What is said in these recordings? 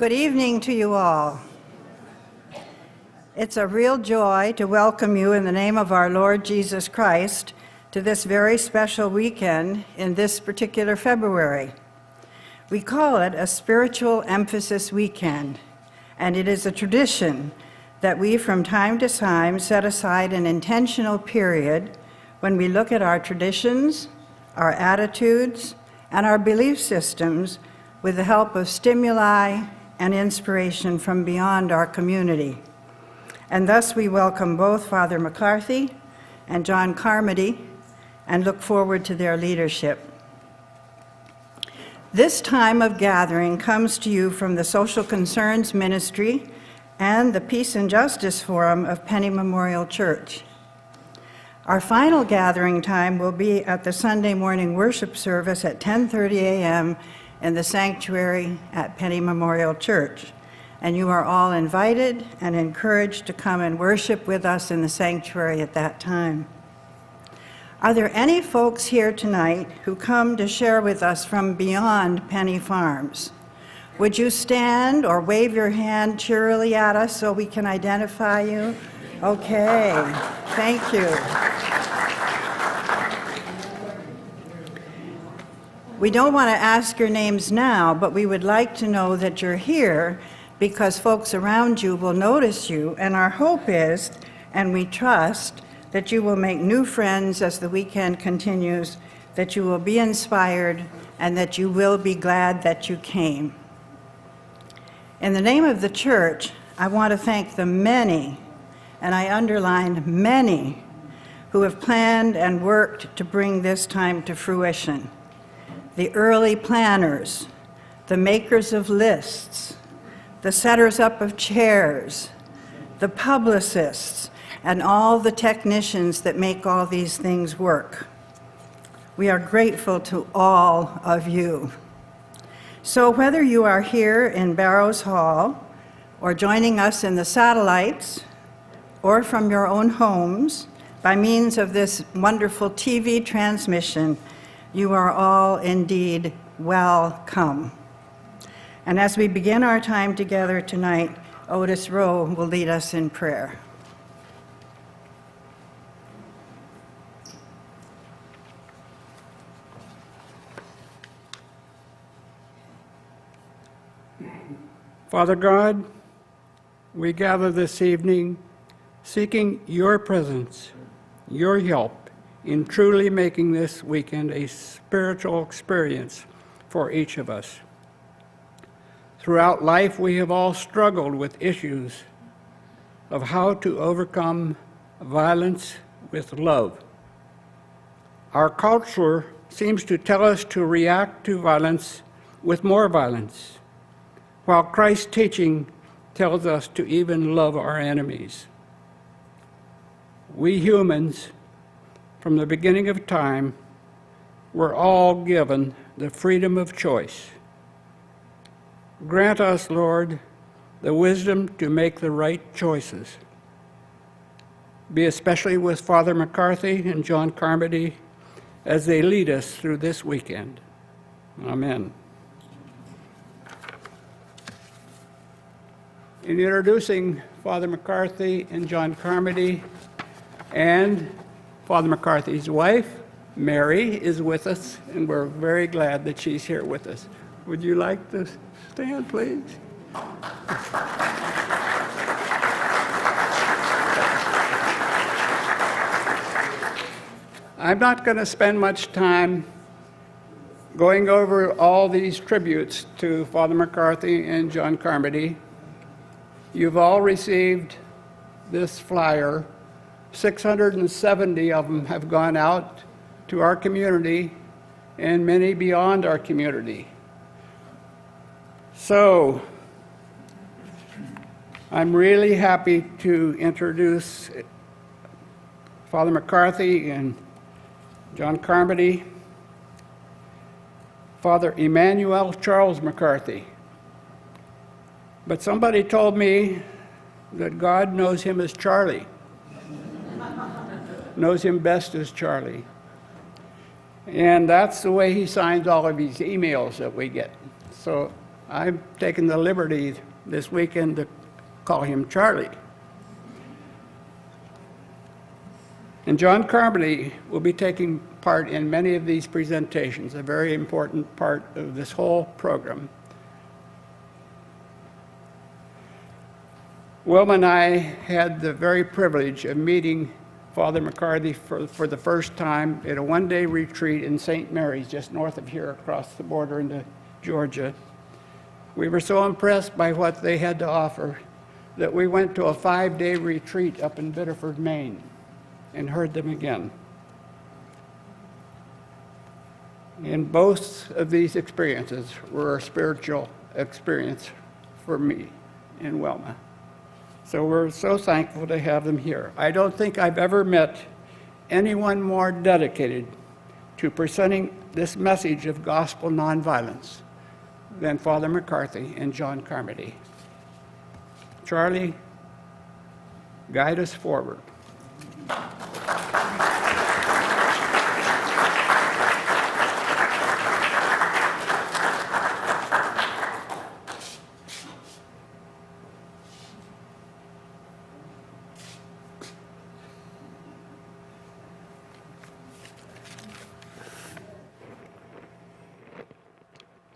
Good evening to you all. It's a real joy to welcome you in the name of our Lord Jesus Christ to this very special weekend in this particular February. We call it a Spiritual Emphasis Weekend, and it is a tradition that we from time to time set aside an intentional period when we look at our traditions, our attitudes, and our belief systems with the help of stimuli and inspiration from beyond our community. And thus we welcome both Father McCarthy and John Carmody and look forward to their leadership. This time of gathering comes to you from the Social Concerns Ministry and the Peace and Justice Forum of Penney Memorial Church. Our final gathering time will be at the Sunday morning worship service at 10:30 a.m. in the sanctuary at Penney Memorial Church. And you are all invited and encouraged to come and worship with us in the sanctuary at that time. Are there any folks here tonight who come to share with us from beyond Penney Farms? Would you stand or wave your hand cheerily at us so we can identify you? Okay, thank you. We don't want to ask your names now, but we would like to know that you're here because folks around you will notice you, and our hope is, and we trust, that you will make new friends as the weekend continues, that you will be inspired, and that you will be glad that you came. In the name of the church, I want to thank the many, and I underline many, who have planned and worked to bring this time to fruition. The early planners, the makers of lists, the setters up of chairs, the publicists, and all the technicians that make all these things work. We are grateful to all of you. So whether you are here in Barrows Hall, or joining us in the satellites, or from your own homes, by means of this wonderful TV transmission, you are all indeed welcome. And as we begin our time together tonight, Otis Rowe will lead us in prayer. Father God, we gather this evening seeking your presence, your help in truly making this weekend a spiritual experience for each of us. Throughout life, we have all struggled with issues of how to overcome violence with love. Our culture seems to tell us to react to violence with more violence, while Christ's teaching tells us to even love our enemies. We humans, from the beginning of time, were all given the freedom of choice. Grant us, Lord, the wisdom to make the right choices. Be especially with Father McCarthy and John Carmody as they lead us through this weekend. Amen. In introducing Father McCarthy and John Carmody, and Father McCarthy's wife, Mary, is with us, and we're very glad that she's here with us. Would you like to stand, please? I'm not going to spend much time going over all these tributes to Father McCarthy and John Carmody. You've all received this flyer. 670 of them have gone out to our community and many beyond our community. So I'm really happy to introduce Father McCarthy and John Carmody, Father Emmanuel Charles McCarthy. But somebody told me that God knows him as Charlie. Knows him best as Charlie. And that's the way he signs all of these emails that we get. So I've taken the liberty this weekend to call him Charlie. And John Carmody will be taking part in many of these presentations, a very important part of this whole program. Wilma and I had the very privilege of meeting Father McCarthy for the first time at a one-day retreat in St. Mary's, just north of here, across the border into Georgia. We were so impressed by what they had to offer that we went to a 5-day retreat up in Biddeford, Maine, and heard them again. And both of these experiences were a spiritual experience for me and Wilma. So we're so thankful to have them here. I don't think I've ever met anyone more dedicated to presenting this message of gospel nonviolence than Father McCarthy and John Carmody. Charlie, guide us forward.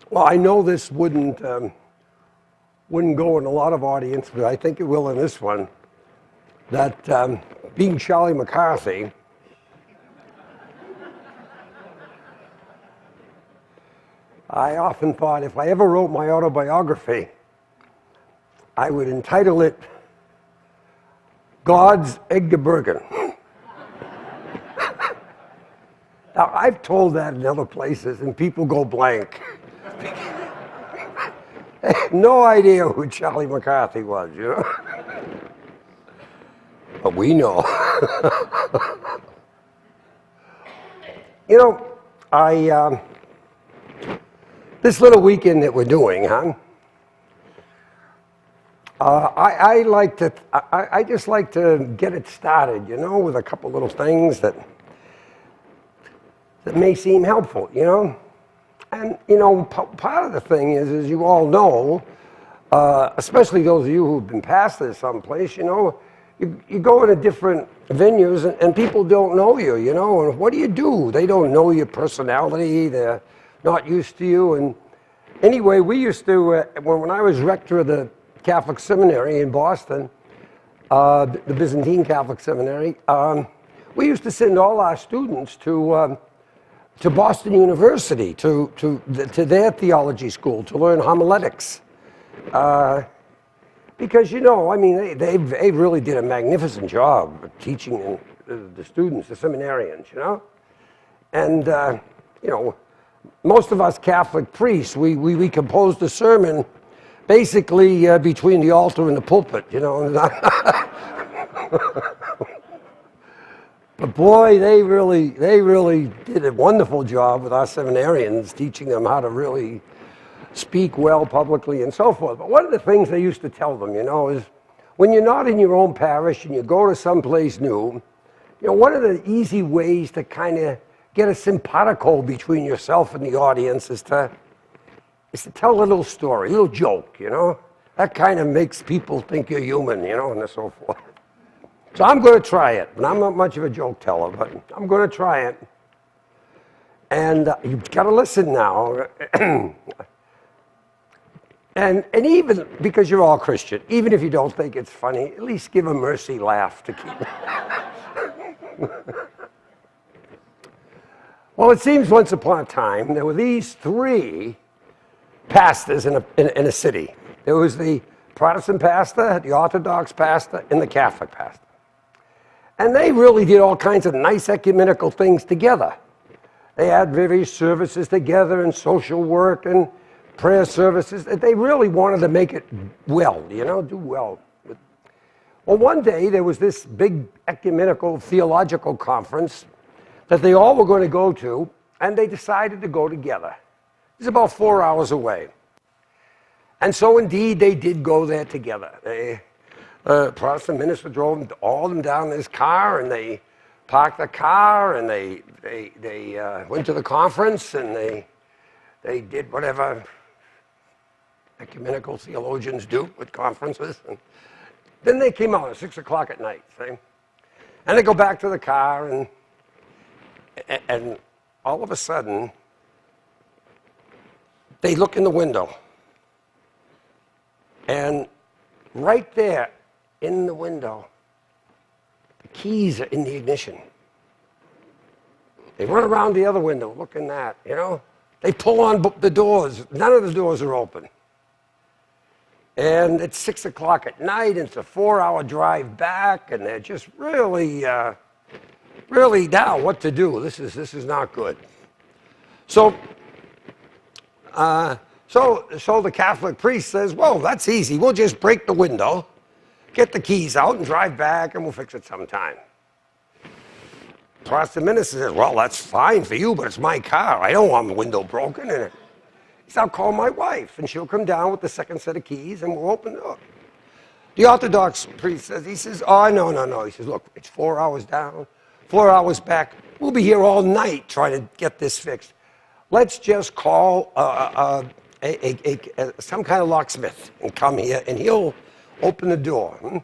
Well, I know this wouldn't go in a lot of audience, but I think it will in this one, that being Charlie McCarthy, I often thought if I ever wrote my autobiography, I would entitle it God's Eggebergen. Now, I've told that in other places, and people go blank. They had no idea who Charlie McCarthy was, you know? But we know. You know, this little weekend that we're doing, I just like to get it started, you know, with a couple little things that may seem helpful, you know? And, you know, part of the thing is, as you all know, especially those of you who've been pastors someplace, you know, you go into different venues and people don't know you, you know, and what do? They don't know your personality, they're not used to you. And anyway, we used to, when I was rector of the Catholic Seminary in Boston, the Byzantine Catholic Seminary, we used to send all our students to Boston University, to their theology school, to learn homiletics. Because, you know, I mean, they really did a magnificent job of teaching the students, the seminarians, you know? And, you know, most of us Catholic priests, we composed a sermon basically between the altar and the pulpit, you know? But boy, they really did a wonderful job with our seminarians, teaching them how to really speak well publicly and so forth. But one of the things they used to tell them, you know, is when you're not in your own parish and you go to someplace new, you know, one of the easy ways to kind of get a simpatico between yourself and the audience is to tell a little story, a little joke, you know? That kind of makes people think you're human, you know, and so forth. So I'm going to try it, but I'm not much of a joke teller, but I'm going to try it. And you've got to listen now. And even, because you're all Christian, even if you don't think it's funny, at least give a mercy laugh to keep it. Well, it seems once upon a time there were these three pastors in a city. There was the Protestant pastor, the Orthodox pastor, and the Catholic pastor. And they really did all kinds of nice ecumenical things together. They had various services together and social work and prayer services. They really wanted to make it well, you know, do well. Well, one day there was this big ecumenical theological conference that they all were going to go to, and they decided to go together. It was about 4 hours away. And so indeed they did go there together. Protestant minister drove all of them down in his car, and they parked the car, and they went to the conference, and they did whatever ecumenical theologians do with conferences. And then they came out at 6 o'clock at night, see? And they go back to the car, and all of a sudden, they look in the window. And right there in the window, the keys are in the ignition. They run around the other window, looking at, you know. They pull on the doors. None of the doors are open. And it's 6 o'clock at night, and it's a 4-hour drive back, and they're just really now what to do. This is not good. So the Catholic priest says, well, that's easy. We'll just break the window, get the keys out, and drive back, and we'll fix it sometime. Protestant minister says, well, that's fine for you, but it's my car. I don't want the window broken in it. He said, I'll call my wife, and she'll come down with the second set of keys, and we'll open it up. The Orthodox priest says, oh, no. He says, look, it's 4 hours down, 4 hours back. We'll be here all night trying to get this fixed. Let's just call some kind of locksmith and come here, and he'll open the door.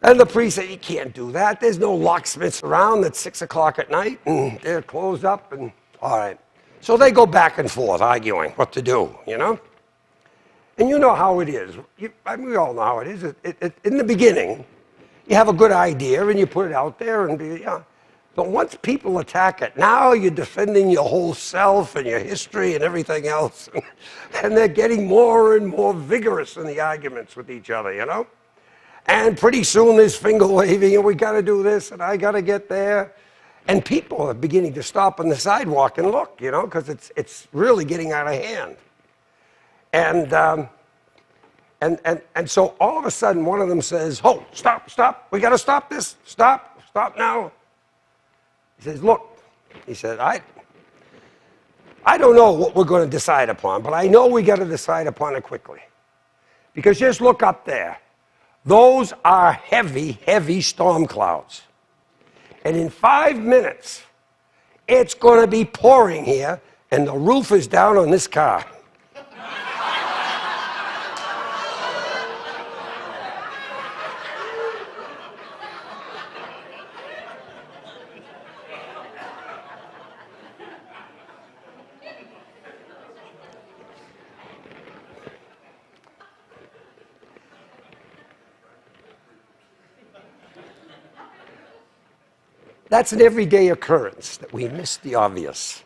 And the priest said, you can't do that. There's no locksmiths around at 6 o'clock at night, and they're closed up, and all right. So they go back and forth arguing what to do, you know? And you know how it is. We all know how it is. In the beginning, you have a good idea, and you put it out there, and but once people attack it, now you're defending your whole self and your history and everything else. And they're getting more and more vigorous in the arguments with each other, you know? And pretty soon there's finger waving, and we got to do this, and I got to get there. And people are beginning to stop on the sidewalk and look, you know, because it's really getting out of hand. And so all of a sudden, one of them says, "Oh, stop! We got to stop this! Stop now!" He says, "Look," he said, "I don't know what we're going to decide upon, but I know we got to decide upon it quickly, because just look up there. Those are heavy, heavy storm clouds. And in 5 minutes, it's going to be pouring here, and the roof is down on this car." That's an everyday occurrence, that we miss the obvious.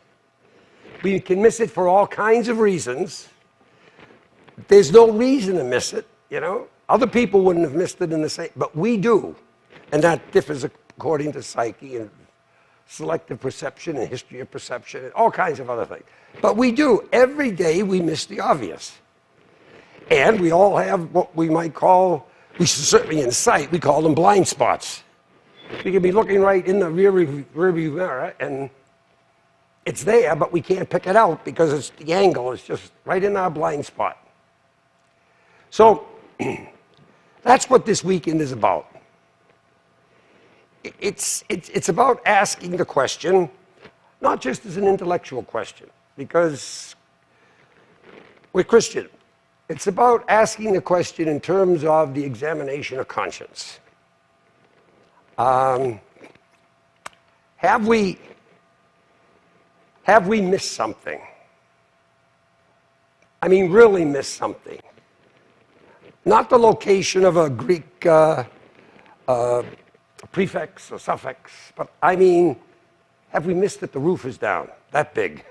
We can miss it for all kinds of reasons. There's no reason to miss it, you know. Other people wouldn't have missed it in the same, but we do. And that differs according to psyche and selective perception and history of perception and all kinds of other things. But we do. Every day we miss the obvious. And we all have what we might call, we certainly in sight, we call them blind spots. We can be looking right in the rearview mirror, and it's there, but we can't pick it out because the angle is just right in our blind spot. So that's what this weekend is about. It's about asking the question, not just as an intellectual question, because we're Christian. It's about asking the question in terms of the examination of conscience. Have we missed something? I mean, really missed something. Not the location of a Greek prefix or suffix, but I mean, have we missed that the roof is down, that big?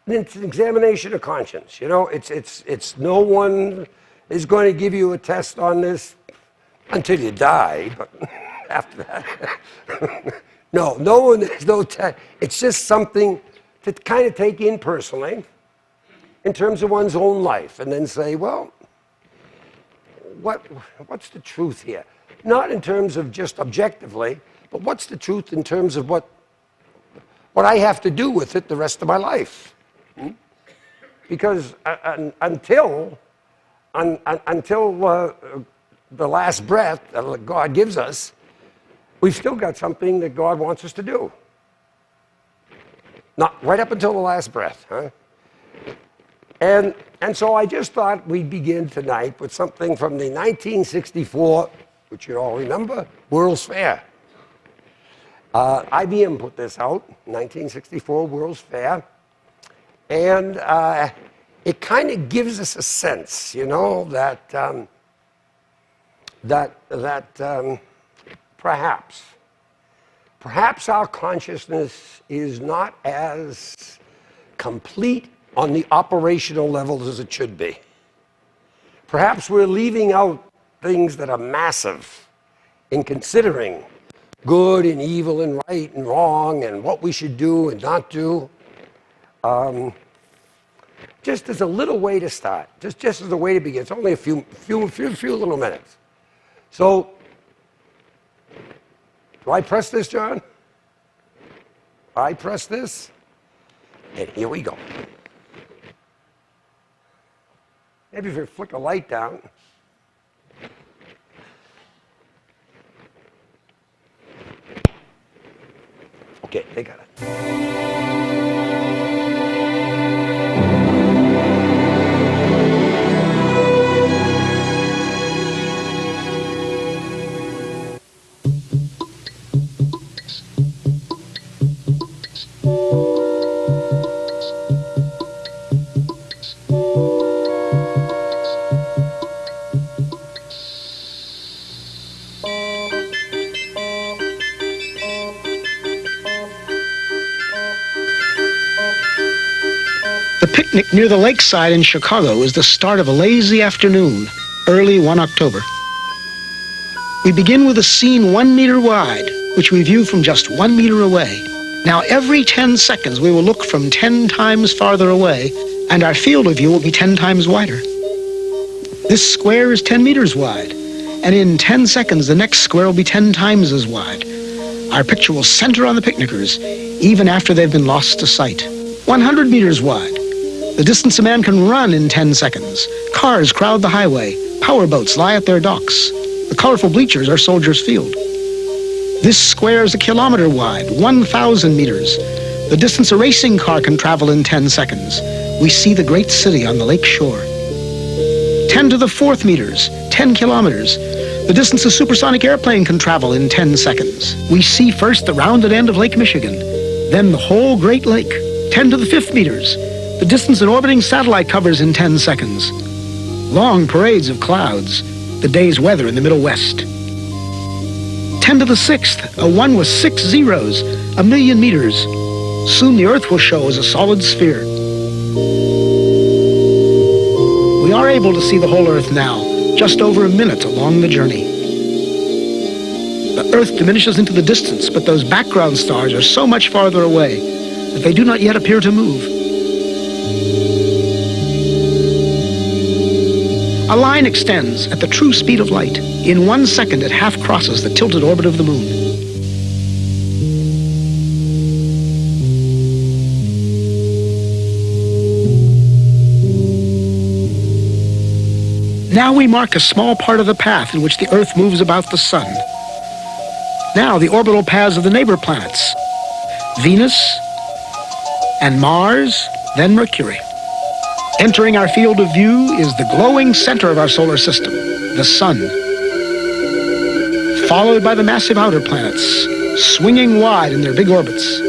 And it's an examination of conscience. You know, it's no one is going to give you a test on this until you die, but after that, no one, there's no test. It's just something to kind of take in personally in terms of one's own life, and then say, well, what's the truth here? Not in terms of just objectively, but what's the truth in terms of what I have to do with it the rest of my life? Because until the last breath that God gives us, we've still got something that God wants us to do. Not right up until the last breath, huh? And so I just thought we'd begin tonight with something from the 1964, which you all remember, World's Fair. IBM put this out, 1964 World's Fair. And it kind of gives us a sense, you know, that perhaps our consciousness is not as complete on the operational levels as it should be. Perhaps we're leaving out things that are massive in considering good and evil and right and wrong and what we should do and not do. Just as a little way to start, just as a way to begin. It's only a few little minutes. So, do I press this, John? I press this, and here we go. Maybe if you flick a light down. Okay, they got it. The picnic near the lakeside in Chicago is the start of a lazy afternoon, early one October. We begin with a scene 1 meter wide, which we view from just 1 meter away. Now every 10 seconds we will look from 10 times farther away, and our field of view will be 10 times wider. This square is 10 meters wide, and in 10 seconds the next square will be 10 times as wide. Our picture will center on the picnickers, even after they've been lost to sight. 100 meters wide. The distance a man can run in 10 seconds. Cars crowd the highway. Powerboats lie at their docks. The colorful bleachers are Soldiers Field. This square is 1 kilometer wide, 1,000 meters. The distance a racing car can travel in 10 seconds. We see the great city on the lake shore. 10 to the 4th meters, 10 kilometers. The distance a supersonic airplane can travel in 10 seconds. We see first the rounded end of Lake Michigan, then the whole Great Lake. 10 to the 5th meters. The distance an orbiting satellite covers in 10 seconds. Long parades of clouds, the day's weather in the Middle West. 10 to the 6th, a 1 with 6 zeros, 1 million meters. Soon the Earth will show as a solid sphere. We are able to see the whole Earth now, just over a minute along the journey. The Earth diminishes into the distance, but those background stars are so much farther away that they do not yet appear to move. A line extends at the true speed of light. In 1 second, it half crosses the tilted orbit of the moon. Now we mark a small part of the path in which the Earth moves about the Sun. Now the orbital paths of the neighbor planets, Venus and Mars, then Mercury. Entering our field of view is the glowing center of our solar system, the Sun, followed by the massive outer planets, swinging wide in their big orbits.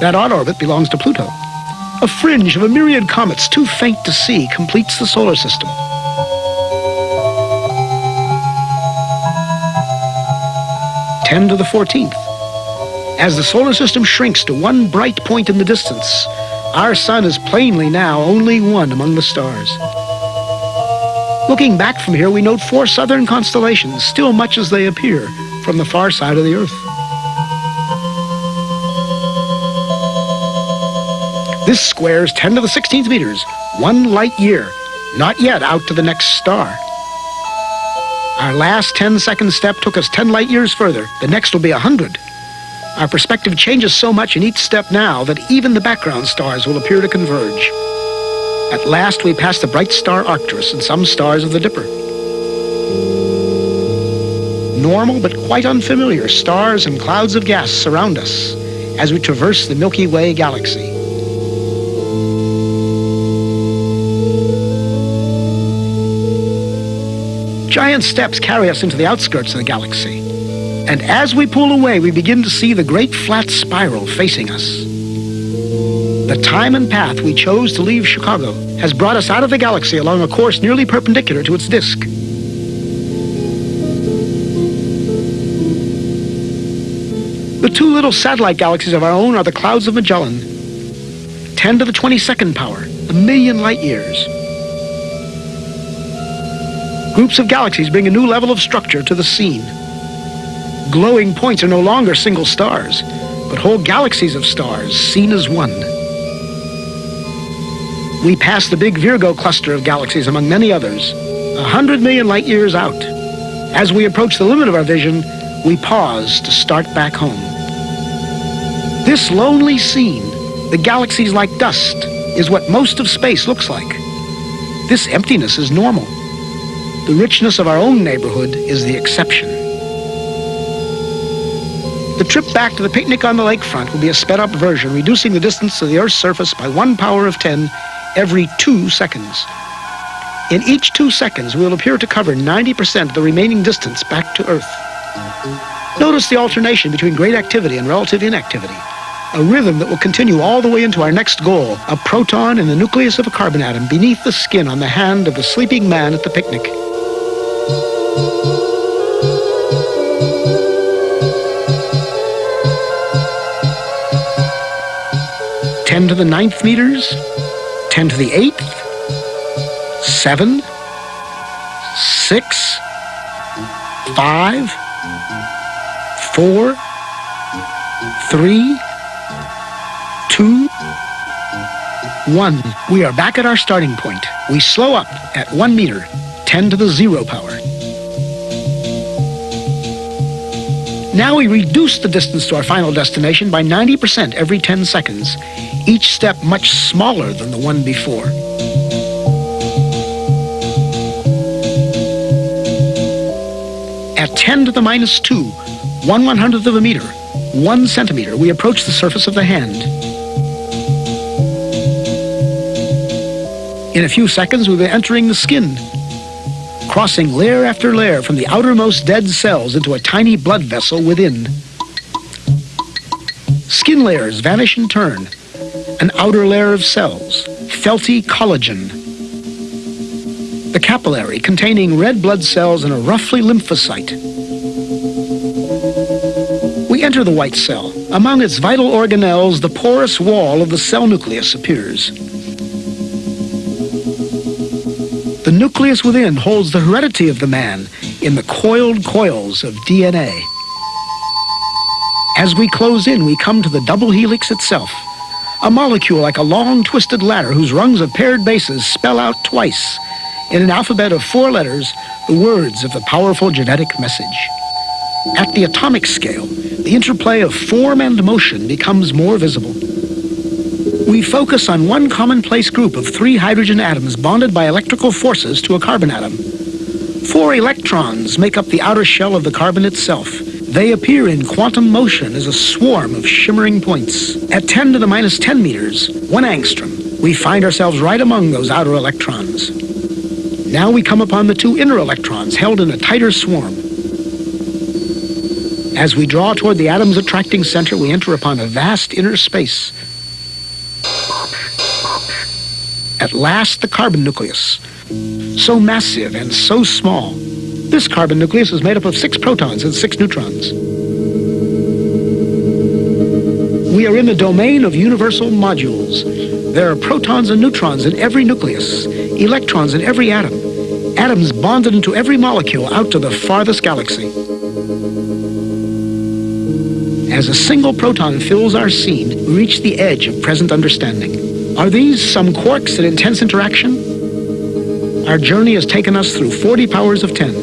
That odd orbit belongs to Pluto. A fringe of a myriad comets too faint to see completes the solar system. Ten to the 14th. As the solar system shrinks to one bright point in the distance, our sun is plainly now only one among the stars. Looking back from here, we note 4 southern constellations, still much as they appear from the far side of the Earth. This square is 10 to the 16th meters, 1 light year, not yet out to the next star. Our last 10-second step took us 10 light years further. The next will be 100. Our perspective changes so much in each step now that even the background stars will appear to converge. At last we pass the bright star Arcturus and some stars of the Dipper. Normal but quite unfamiliar stars and clouds of gas surround us as we traverse the Milky Way galaxy. Giant steps carry us into the outskirts of the galaxy. And as we pull away, we begin to see the great flat spiral facing us. The time and path we chose to leave Chicago has brought us out of the galaxy along a course nearly perpendicular to its disk. The two little satellite galaxies of our own are the clouds of Magellan, 10 to the 22nd power, 1,000,000 light years. Groups of galaxies bring a new level of structure to the scene. Glowing points are no longer single stars, but whole galaxies of stars seen as one. We pass the big Virgo cluster of galaxies among many others, 100 million light years out. As we approach the limit of our vision, we pause to start back home. This lonely scene, the galaxies like dust, is what most of space looks like. This emptiness is normal. The richness of our own neighborhood is the exception. The trip back to the picnic on the lakefront will be a sped-up version, reducing the distance to the Earth's surface by 1 power of 10 every 2 seconds. In each 2 seconds, we will appear to cover 90% of the remaining distance back to Earth. Notice the alternation between great activity and relative inactivity, a rhythm that will continue all the way into our next goal, a proton in the nucleus of a carbon atom beneath the skin on the hand of the sleeping man at the picnic. Ten to the 9th meters, 10 to the 8th, 7, 6, 5, 4, 3, 2, 1. We are back at our starting point. We slow up at 1 meter, 10 to the 0 power. Now we reduce the distance to our final destination by 90% every 10 seconds, each step much smaller than the one before. At 10 to the minus 2, 1/100th of a meter, 1 centimeter, we approach the surface of the hand. In a few seconds, we'll be entering the skin, crossing layer after layer from the outermost dead cells into a tiny blood vessel within. Skin layers vanish in turn. An outer layer of cells, felty collagen. The capillary containing red blood cells and a roughly lymphocyte. We enter the white cell. Among its vital organelles, the porous wall of the cell nucleus appears. The nucleus within holds the heredity of the man in the coiled coils of DNA. As we close in, we come to the double helix itself, a molecule like a long twisted ladder whose rungs of paired bases spell out twice, in an alphabet of 4 letters, the words of the powerful genetic message. At the atomic scale, the interplay of form and motion becomes more visible. We focus on one commonplace group of 3 hydrogen atoms bonded by electrical forces to a carbon atom. 4 electrons make up the outer shell of the carbon itself. They appear in quantum motion as a swarm of shimmering points. At 10 to the minus 10 meters, 1 angstrom, we find ourselves right among those outer electrons. Now we come upon the 2 inner electrons held in a tighter swarm. As we draw toward the atom's attracting center, we enter upon a vast inner space. At last, the carbon nucleus, so massive and so small. This carbon nucleus is made up of 6 protons and 6 neutrons. We are in the domain of universal modules. There are protons and neutrons in every nucleus, electrons in every atom, atoms bonded into every molecule out to the farthest galaxy. As a single proton fills our scene, we reach the edge of present understanding. Are these some quarks in intense interaction? Our journey has taken us through 40 powers of 10.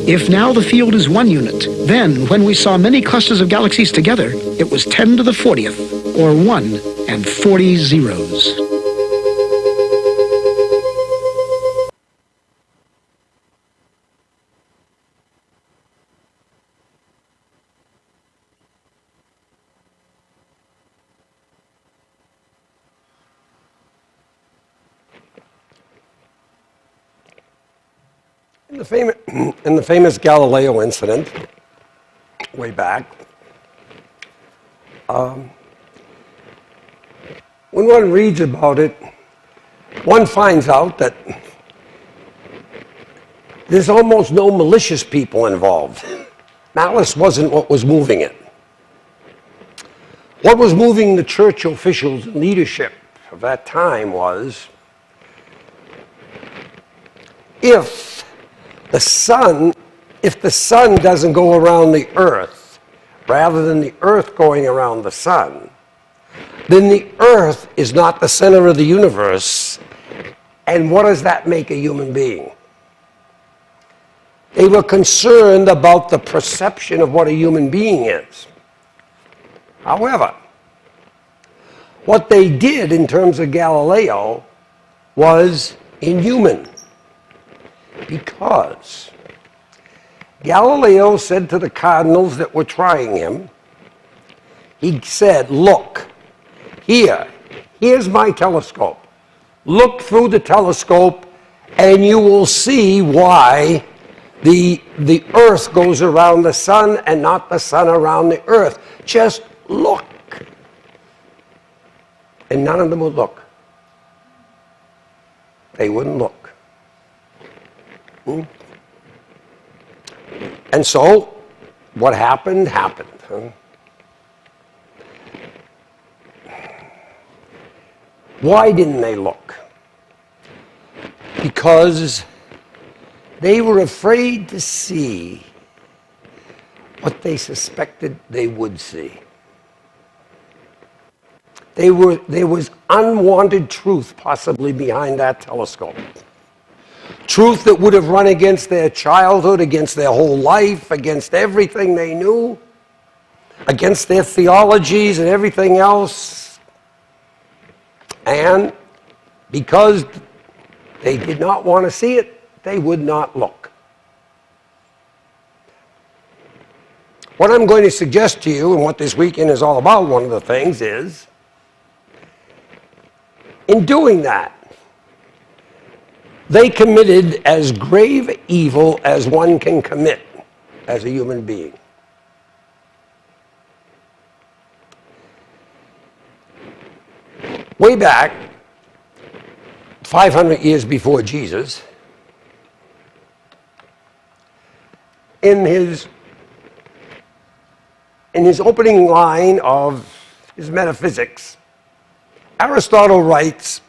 If now the field is 1 unit, then when we saw many clusters of galaxies together, it was 10 to the 40th, or 1 and 40 zeros. In the famous Galileo incident, way back, when one reads about it, one finds out that there's almost no malicious people involved. Malice wasn't what was moving it. What was moving the church officials and leadership of that time was, if the sun doesn't go around the earth, rather than the earth going around the sun, then the earth is not the center of the universe. And what does that make a human being? They were concerned about the perception of what a human being is. However, what they did in terms of Galileo was inhuman, because Galileo said to the cardinals that were trying him, he said, look, here's my telescope. Look through the telescope and you will see why the earth goes around the sun and not the sun around the earth. Just look. And none of them would look. They wouldn't look. And so, what happened, happened. Why didn't they look? Because they were afraid to see what they suspected they would see. There was unwanted truth possibly behind that telescope. Truth that would have run against their childhood, against their whole life, against everything they knew, against their theologies and everything else. And because they did not want to see it, they would not look. What I'm going to suggest to you, and what this weekend is all about, one of the things is, in doing that, they committed as grave evil as one can commit as a human being. Way back, 500 years before Jesus, in his opening line of his Metaphysics, Aristotle writes,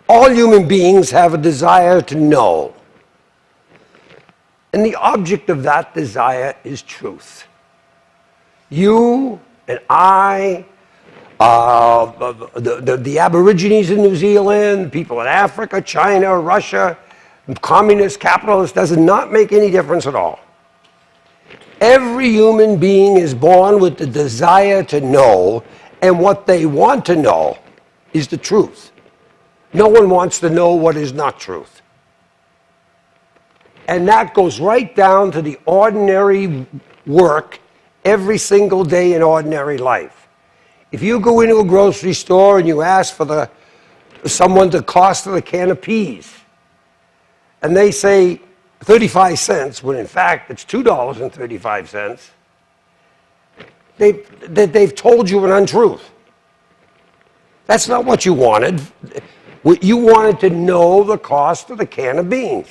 all human beings have a desire to know, and the object of that desire is truth. You and I, the Aborigines in New Zealand, people in Africa, China, Russia, communist, capitalist, does not make any difference at all. Every human being is born with the desire to know, and what they want to know is the truth. No one wants to know what is not truth. And that goes right down to the ordinary work every single day in ordinary life. If you go into a grocery store and you ask for someone the cost of a can of peas, and they say 35 cents, when in fact it's $2.35, they've told you an untruth. That's not what you wanted. You wanted to know the cost of the can of beans.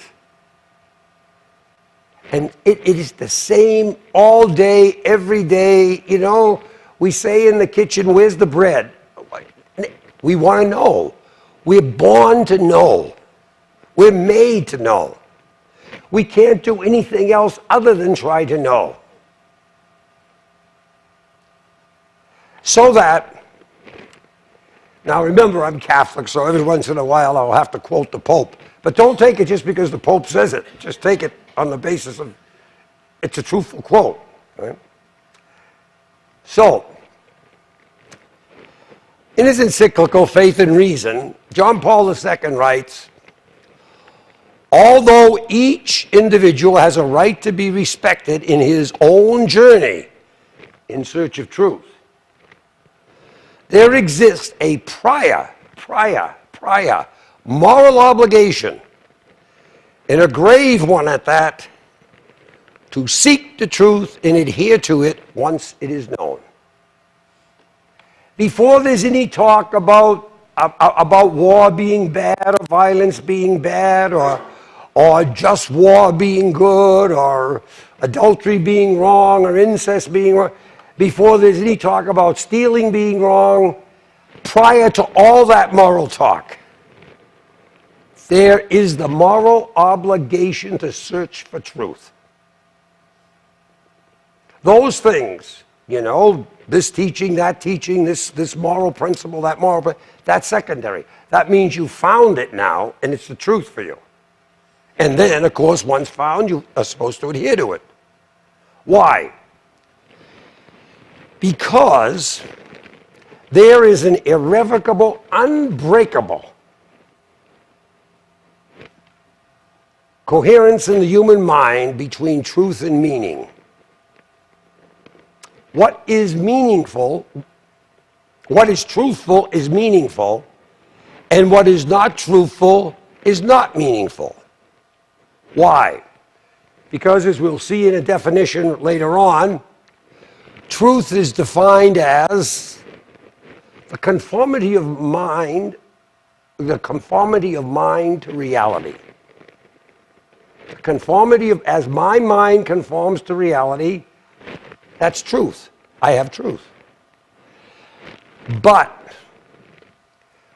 And it is the same all day, every day. You know, we say in the kitchen, where's the bread? We want to know. We're born to know. We're made to know. We can't do anything else other than try to know. So that, now remember, I'm Catholic, so every once in a while I'll have to quote the Pope. But don't take it just because the Pope says it. Just take it on the basis of it's a truthful quote. Right? So, in his encyclical, Faith and Reason, John Paul II writes, although each individual has a right to be respected in his own journey in search of truth, there exists a prior moral obligation and a grave one at that, to seek the truth and adhere to it once it is known. Before there's any talk about war being bad or violence being bad or just war being good or adultery being wrong or incest being wrong, before there's any talk about stealing being wrong, prior to all that moral talk, there is the moral obligation to search for truth. Those things, this teaching, this moral principle, that moral principle, that's secondary. That means you found it now, and it's the truth for you. And then, of course, once found, you are supposed to adhere to it. Why? Because there is an irrevocable, unbreakable coherence in the human mind between truth and meaning. What is meaningful, what is truthful is meaningful, and what is not truthful is not meaningful. Why? Because, as we'll see in a definition later on, truth is defined as the conformity of mind to reality. The conformity of, as my mind conforms to reality, that's truth. I have truth. But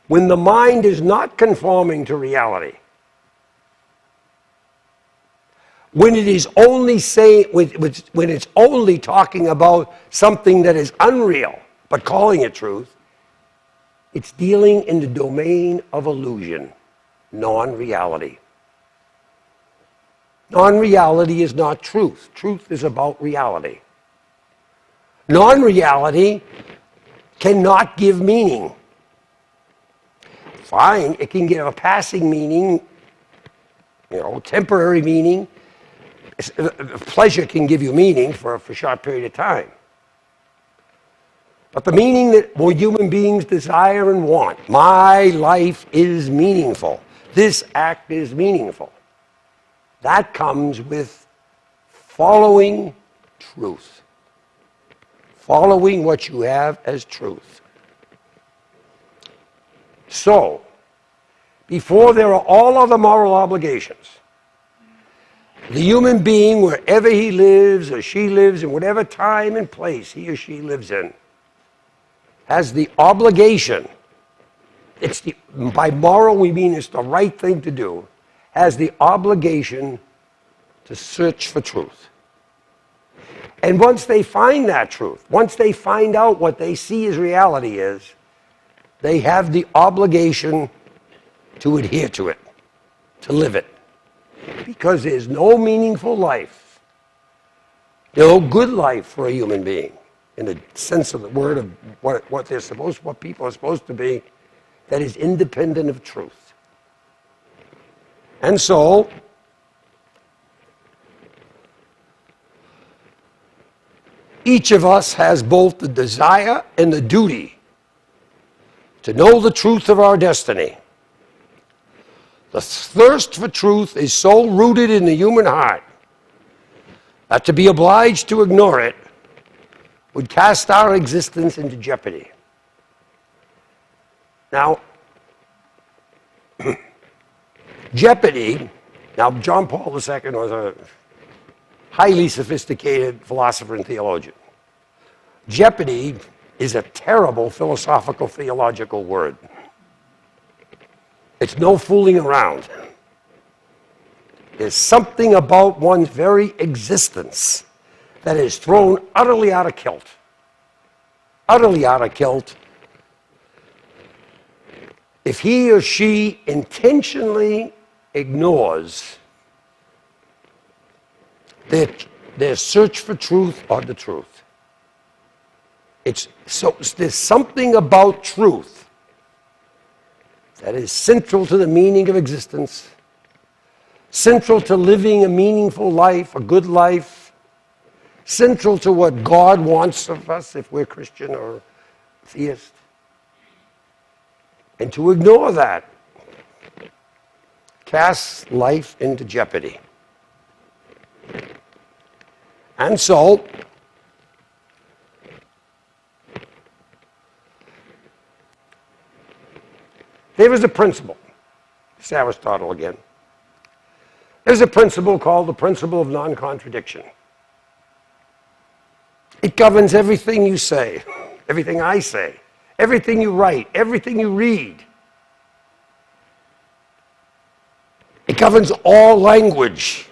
when the mind is not conforming to reality, when it is only when it's only talking about something that is unreal, but calling it truth, it's dealing in the domain of illusion, non-reality. Non-reality is not truth. Truth is about reality. Non-reality cannot give meaning. Fine, it can give a passing meaning, temporary meaning. Pleasure can give you meaning for a short period of time. But the meaning that human beings desire and want, my life is meaningful, this act is meaningful, that comes with following truth. Following what you have as truth. So, before there are all other moral obligations, the human being, wherever he lives or she lives, in whatever time and place he or she lives in, has the obligation, by moral we mean it's the right thing to do, has the obligation to search for truth. And once they find that truth, once they find out what they see as reality is, they have the obligation to adhere to it, to live it. Because there's no meaningful life, no good life for a human being, in the sense of the word of what people are supposed to be, that is independent of truth. And so, each of us has both the desire and the duty to know the truth of our destiny. The thirst for truth is so rooted in the human heart that to be obliged to ignore it would cast our existence into jeopardy. Now, jeopardy, now John Paul II was a highly sophisticated philosopher and theologian. Jeopardy is a terrible philosophical, theological word. It's no fooling around. There's something about one's very existence that is thrown utterly out of kilt. Utterly out of kilt. If he or she intentionally ignores their search for truth or the truth. There's something about truth that is central to the meaning of existence, central to living a meaningful life, a good life, central to what God wants of us if we're Christian or theist. And to ignore that casts life into jeopardy. And so, there is a principle. It's Aristotle again. There's a principle called the principle of non-contradiction. It governs everything you say, everything I say, everything you write, everything you read. It governs all language.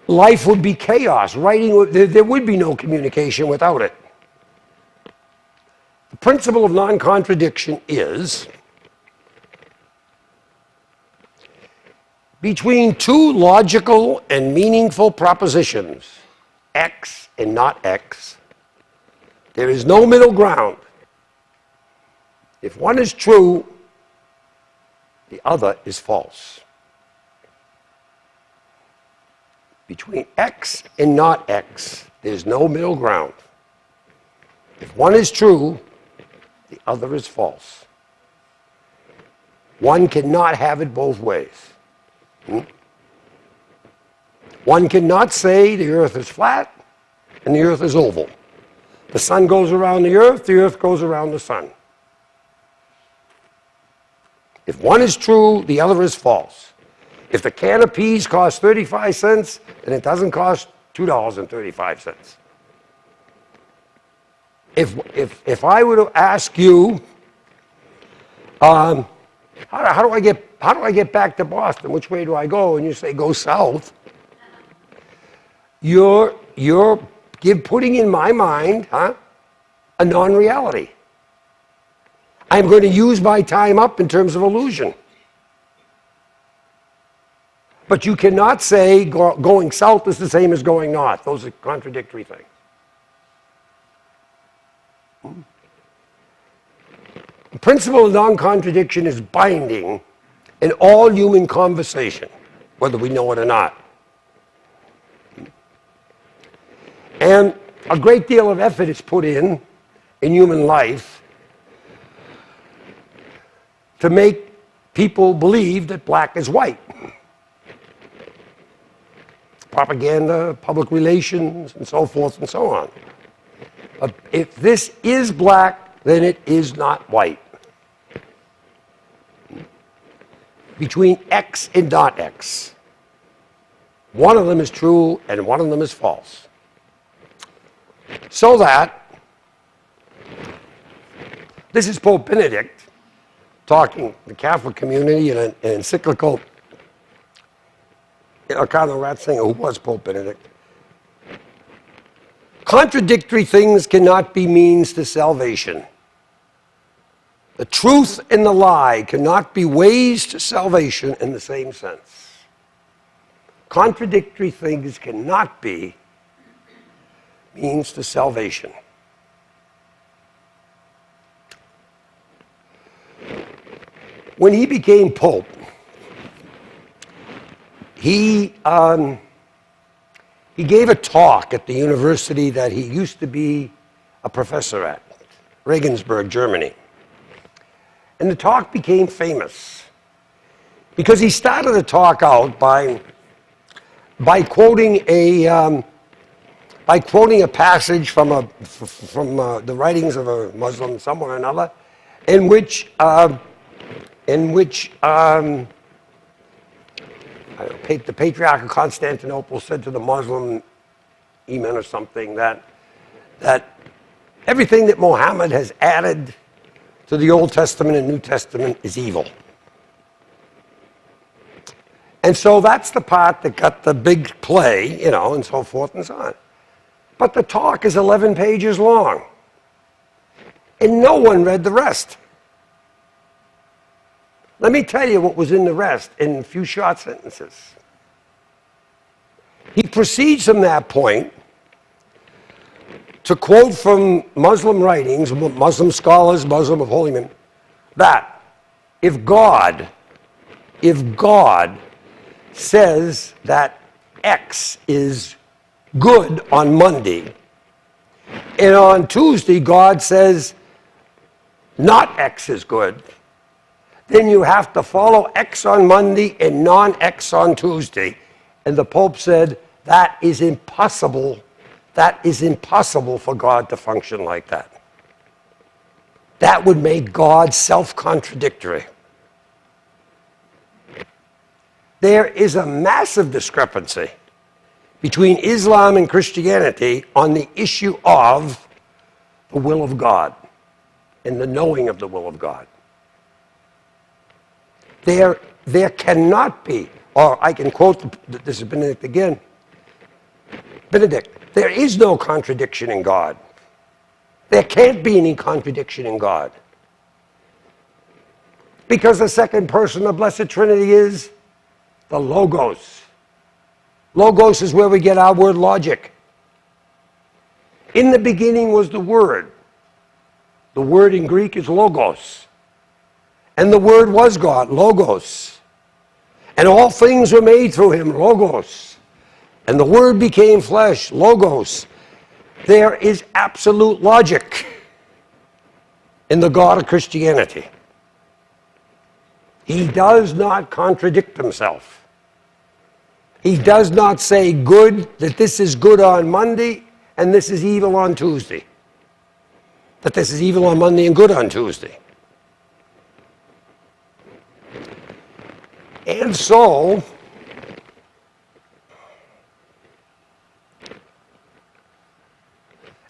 Life would be chaos. There would be no communication without it. The principle of non-contradiction is between two logical and meaningful propositions, X and not X, there is no middle ground. If one is true, the other is false. Between X and not X, there's no middle ground. If one is true, the other is false. One cannot have it both ways. One cannot say the earth is flat and the earth is oval. The sun goes around the earth goes around the sun. If one is true, the other is false. If the can of peas costs 35 cents, then it doesn't cost $2.35. If I were to ask you, how do I get back to Boston? Which way do I go? And you say go south. You're putting in my mind, a non-reality. I'm going to use my time up in terms of illusion. But you cannot say going south is the same as going north. Those are contradictory things. The principle of non-contradiction is binding in all human conversation, whether we know it or not. And a great deal of effort is put in human life to make people believe that black is white. Propaganda, public relations, and so forth and so on. But if this is black, then it is not white. Between X and not X, one of them is true and one of them is false. So that, this is Pope Benedict talking to the Catholic community in an encyclical, Cardinal Ratzinger, who was Pope Benedict. Contradictory things cannot be means to salvation. The truth and the lie cannot be ways to salvation in the same sense. Contradictory things cannot be means to salvation. When he became Pope, he gave a talk at the university that he used to be a professor at, Regensburg, Germany. And the talk became famous because he started the talk out by quoting a passage from the writings of a Muslim, someone or another, in which the Patriarch of Constantinople said to the Muslim imam or something that everything that Muhammad has added to the Old Testament and New Testament is evil. And so that's the part that got the big play, and so forth and so on. But the talk is 11 pages long. And no one read the rest. Let me tell you what was in the rest in a few short sentences. He proceeds from that point to quote from Muslim writings, Muslim scholars, Muslim holy men, that if God says that X is good on Monday, and on Tuesday God says not X is good, then you have to follow X on Monday and non-X on Tuesday. And the Pope said, that is impossible. That is impossible for God to function like that. That would make God self-contradictory. There is a massive discrepancy between Islam and Christianity on the issue of the will of God and the knowing of the will of God. There cannot be, or I can quote, this is Benedict again, Benedict, there is no contradiction in God. There can't be any contradiction in God. Because the second person of the Blessed Trinity is the Logos. Logos is where we get our word logic. In the beginning was the Word. The word in Greek is Logos. And the Word was God, Logos. And all things were made through him, Logos. And the Word became flesh, Logos. There is absolute logic in the God of Christianity. He does not contradict himself. He does not say good, that this is good on Monday and this is evil on Tuesday. That this is evil on Monday and good on Tuesday. And so,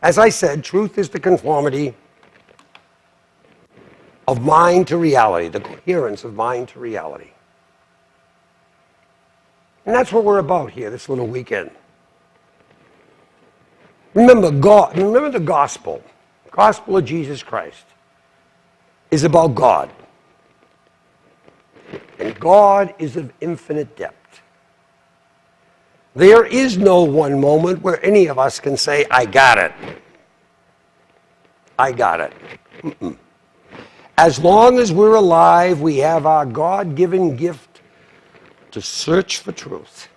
as I said, truth is the conformity of mind to reality, the coherence of mind to reality. And that's what we're about here, this little weekend. Remember God, remember the gospel of Jesus Christ is about God. And God is of infinite depth. There is no one moment where any of us can say, I got it. I got it. Mm-mm. As long as we're alive, we have our God-given gift to search for truth.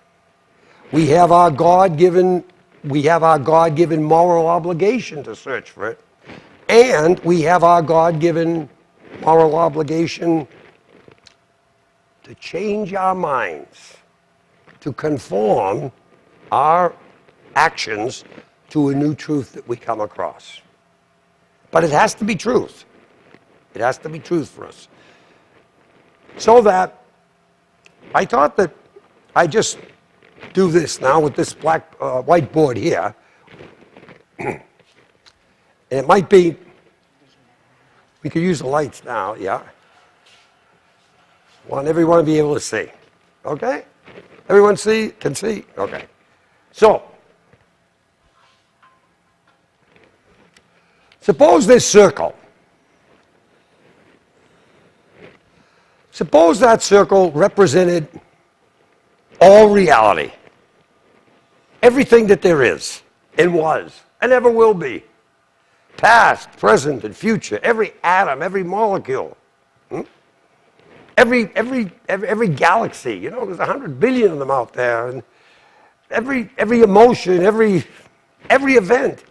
We have our God-given moral obligation to search for it. And we have our God-given moral obligation to change our minds, to conform our actions to a new truth that we come across. But it has to be truth. It has to be truth for us. So that I thought that I just do this now with this black whiteboard here. And it might be, we could use the lights now, yeah. Want everyone to be able to see. Okay? Everyone can see? Okay. So, suppose this circle. Suppose that circle represented all reality. Everything that there is and was and ever will be. Past, present, and future. Every atom, every molecule. Every galaxy. You know, there's 100 billion of them out there. And every emotion, every event.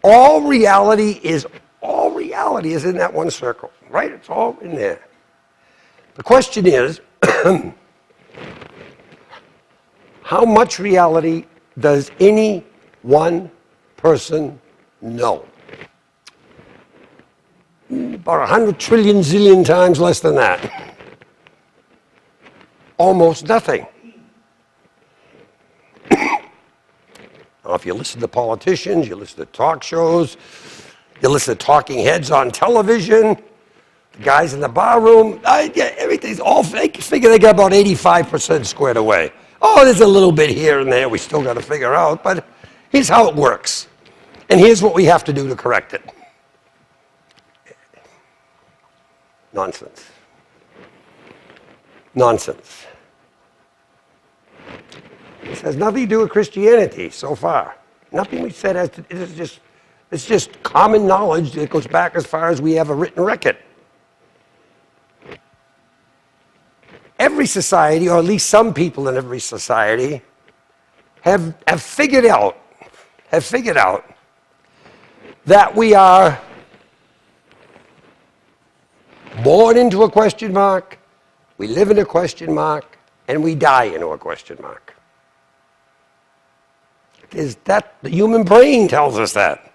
All reality is in that one circle. Right? It's all in there. The question is, how much reality does any one person know? About 100 trillion zillion times less than that. Almost nothing. Now, if you listen to politicians, you listen to talk shows, you listen to talking heads on television, the guys in the bar room, everything's all fake. Figure they got about 85% squared away. Oh, there's a little bit here and there we still got to figure out, but here's how it works. And here's what we have to do to correct it. Nonsense. Nonsense. This has nothing to do with Christianity so far. Nothing we said has to, it's just common knowledge that goes back as far as we have a written record. Every society, or at least some people in every society, have figured out that we are born into a question mark, we live in a question mark, and we die into a question mark. Is that the human brain tells us that?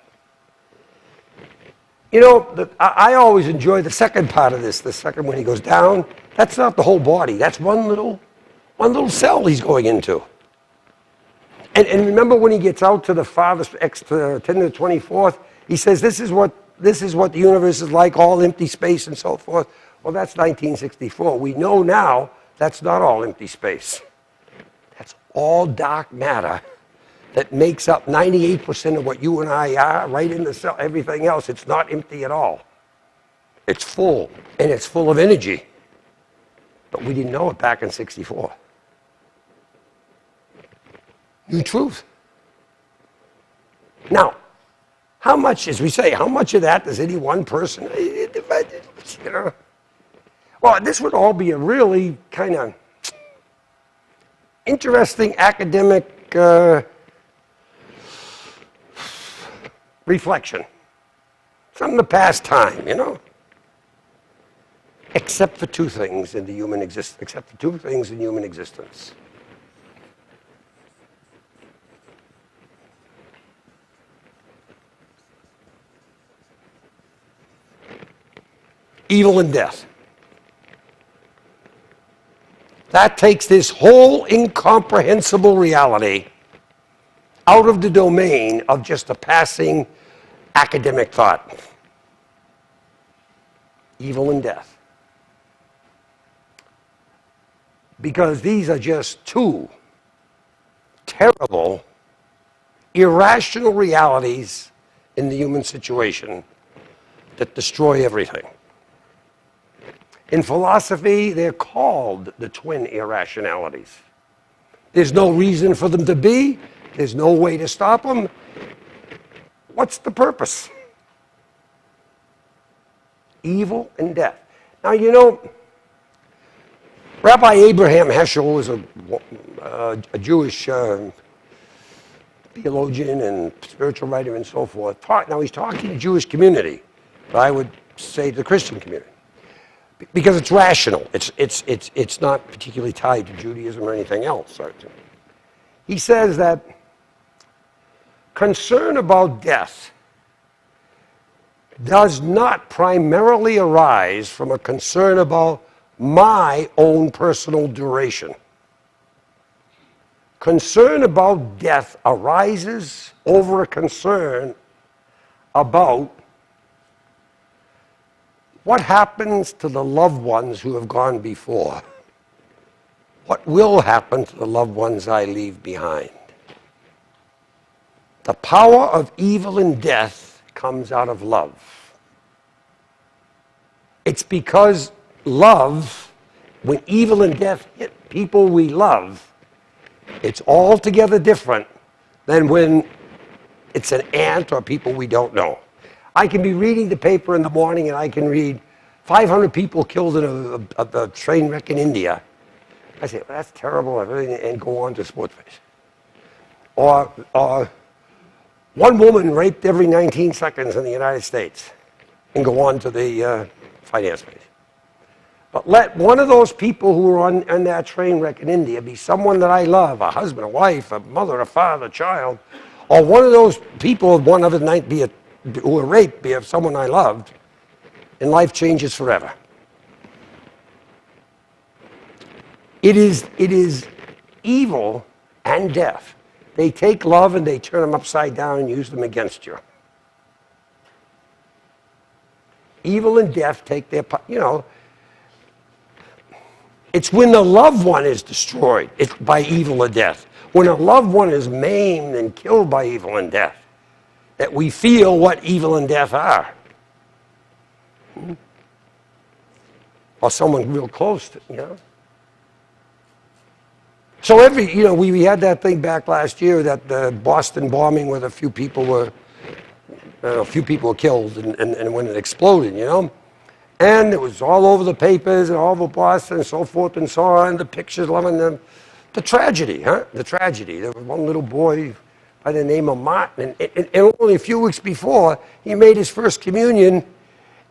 You know, I always enjoy the second part of this, the second when he goes down. That's not the whole body. That's one little cell he's going into. And remember when he gets out to the farthest, 10 to the 24th, he says, this is what the universe is like, all empty space and so forth. Well, that's 1964. We know now that's not all empty space. That's all dark matter that makes up 98% of what you and I are, right in the cell, everything else. It's not empty at all. It's full, and it's full of energy. But we didn't know it back in 64. New truth. Now, how much, as we say, how much of that does any one person, you know? Well, this would all be a really kind of interesting academic reflection. Something to pass time, you know? Except for two things in human existence. Evil and death. That takes this whole incomprehensible reality out of the domain of just a passing academic thought. Evil and death. Because these are just two terrible, irrational realities in the human situation that destroy everything. In philosophy, they're called the twin irrationalities. There's no reason for them to be. There's no way to stop them. What's the purpose? Evil and death. Now, you know, Rabbi Abraham Heschel was a Jewish theologian and spiritual writer and so forth. Now, he's talking to the Jewish community, but I would say the Christian community. Because it's rational. It's not particularly tied to Judaism or anything else. He says that concern about death does not primarily arise from a concern about my own personal duration. Concern about death arises over a concern about what happens to the loved ones who have gone before? What will happen to the loved ones I leave behind? The power of evil and death comes out of love. It's because love, when evil and death hit people we love, it's altogether different than when it's an ant or people we don't know. I can be reading the paper in the morning and I can read 500 people killed in a train wreck in India. I say, well, that's terrible, and go on to sports page. Or one woman raped every 19 seconds in the United States, and go on to the finance page. But let one of those people who were on that train wreck in India be someone that I love, a husband, a wife, a mother, a father, a child, or one of those people, one of the night who were raped, be of someone I loved, and life changes forever. It is evil and death. They take love and they turn them upside down and use them against you. Evil and death take their, it's when the loved one is destroyed by evil or death. When a loved one is maimed and killed by evil and death, that we feel what evil and death are. Or someone real close to, So we had that thing back last year, that the Boston bombing where a few people were killed and when it exploded, And it was all over the papers and all over Boston and so forth and so on, the pictures, the tragedy, The tragedy. There was one little boy by the name of Martin, and only a few weeks before, he made his first communion,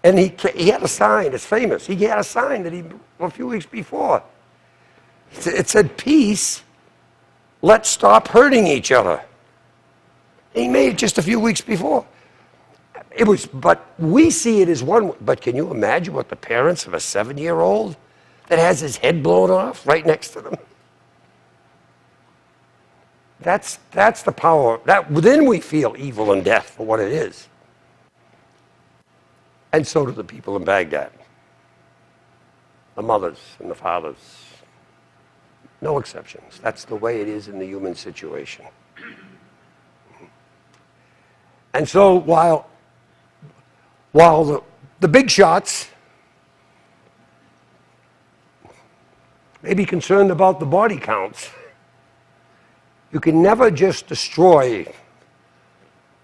And he had a sign, it's famous. He had a sign that a few weeks before. It said, "Peace, let's stop hurting each other." He made it just a few weeks before. But we see it as one, but can you imagine what the parents of a 7-year-old that has his head blown off right next to them? That's the power. Then we feel evil and death for what it is. And so do the people in Baghdad. The mothers and the fathers. No exceptions. That's the way it is in the human situation. And so while the big shots may be concerned about the body counts, you can never just destroy,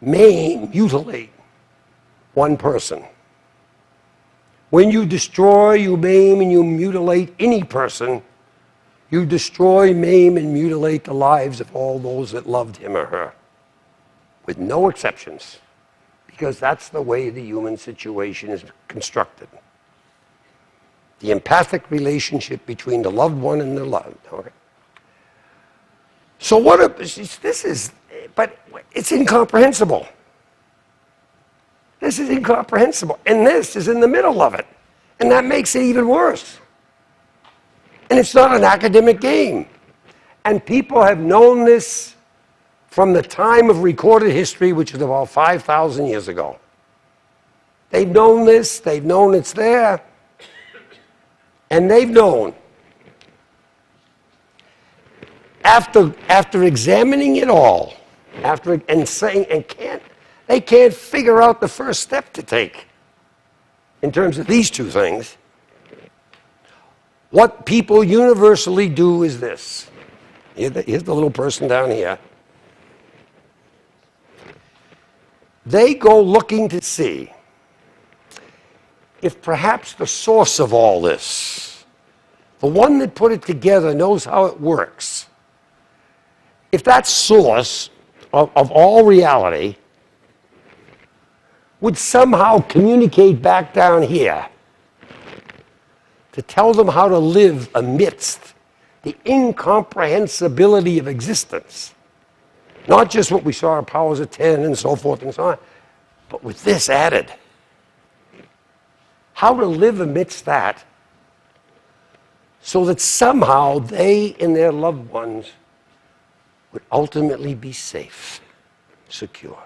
maim, mutilate one person. When you destroy, you maim, and you mutilate any person, you destroy, maim, and mutilate the lives of all those that loved him or her, with no exceptions, because that's the way the human situation is constructed. The empathic relationship between the loved one and the loved. Okay? So but it's incomprehensible. This is incomprehensible. And this is in the middle of it. And that makes it even worse. And it's not an academic game. And people have known this from the time of recorded history, which is about 5,000 years ago. They've known this, they've known it's there, and they've known. After examining it all, they can't figure out the first step to take in terms of these two things. What people universally do is this. Here's the little person down here. They go looking to see if perhaps the source of all this, the one that put it together, knows how it works. If that source of all reality would somehow communicate back down here to tell them how to live amidst the incomprehensibility of existence. Not just what we saw in Powers of 10 and so forth and so on, but with this added. How to live amidst that so that somehow they and their loved ones would ultimately be safe, secure.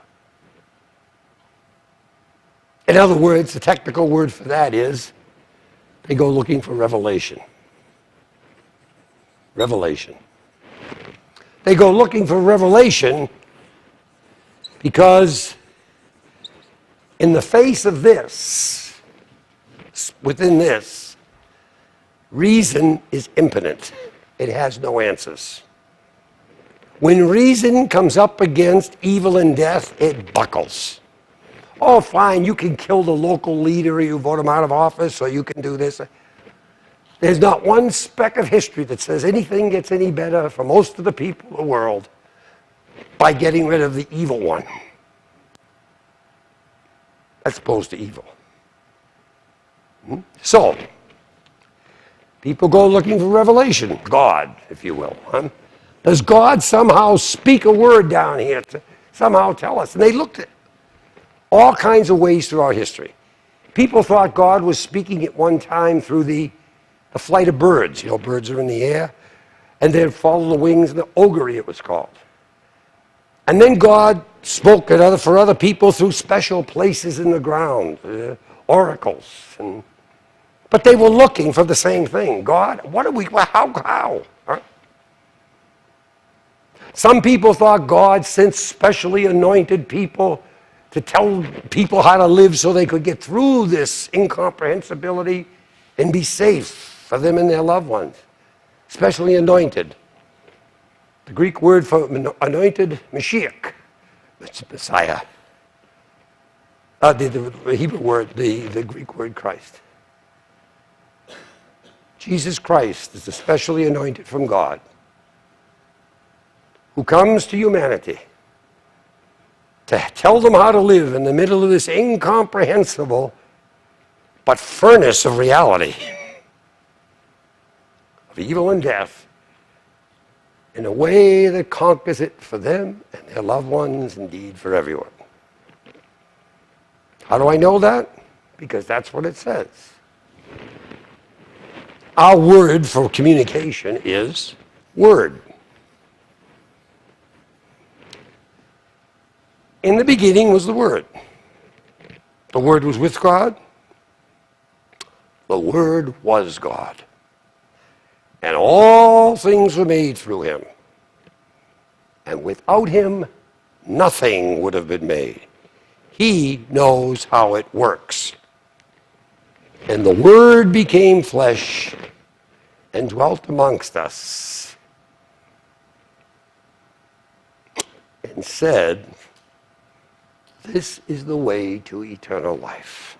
In other words, the technical word for that is they go looking for revelation. Revelation. They go looking for revelation because in the face of this, within this, reason is impotent. It has no answers. When reason comes up against evil and death, it buckles. Oh, fine, you can kill the local leader, or you vote him out of office, or you can do this. There's not one speck of history that says anything gets any better for most of the people in the world by getting rid of the evil one, as opposed to evil. So, people go looking for revelation, God, if you will. Does God somehow speak a word down here to somehow tell us? And they looked at all kinds of ways throughout history. People thought God was speaking at one time through the flight of birds. You know, birds are in the air, and they'd follow the wings, and the augury it was called. And then God spoke for other people through special places in the ground, oracles. But they were looking for the same thing. God, how? Huh? Some people thought God sent specially anointed people to tell people how to live so they could get through this incomprehensibility and be safe for them and their loved ones. Specially anointed. The Greek word for anointed, Mashiach, Messiah. The Hebrew word, the Greek word Christ. Jesus Christ is the specially anointed from God who comes to humanity to tell them how to live in the middle of this incomprehensible but furnace of reality, of evil and death, in a way that conquers it for them and their loved ones, indeed for everyone. How do I know that? Because that's what it says. Our word for communication is word. In the beginning was the Word. The Word was with God. The Word was God. And all things were made through him. And without him, nothing would have been made. He knows how it works. And the Word became flesh and dwelt amongst us and said, "This is the way to eternal life."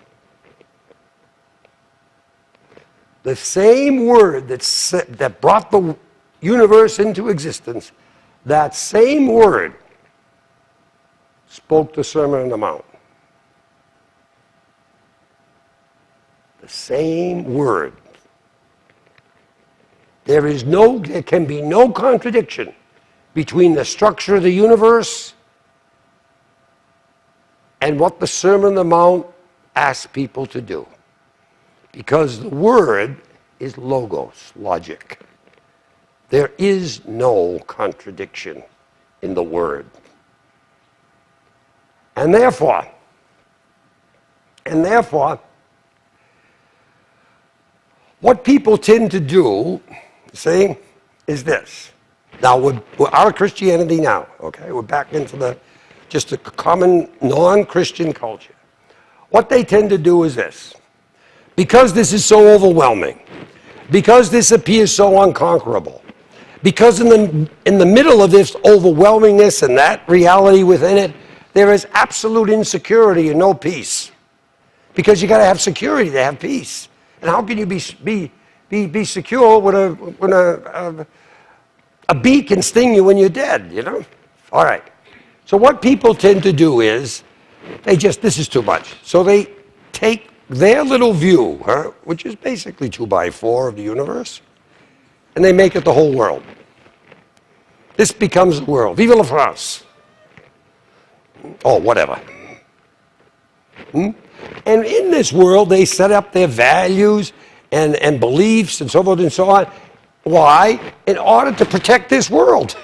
The same Word that brought the universe into existence, that same Word spoke the Sermon on the Mount. The same Word. There can be no contradiction between the structure of the universe and what the Sermon on the Mount asks people to do. Because the Word is logos, logic. There is no contradiction in the Word. And therefore, what people tend to do, see, is this. Now, we're out of Christianity now, okay? We're back into just a common non-Christian culture. What they tend to do is this. Because this is so overwhelming, because this appears so unconquerable, because in the middle of this overwhelmingness and that reality within it, there is absolute insecurity and no peace. Because you got to have security to have peace. And how can you be secure when a bee can sting you when you're dead, you know? All right. So what people tend to do is, this is too much. So they take their little view, which is basically 2x4 of the universe, and they make it the whole world. This becomes the world. Vive la France. Oh, whatever. And in this world, they set up their values and beliefs and so forth and so on. Why? In order to protect this world.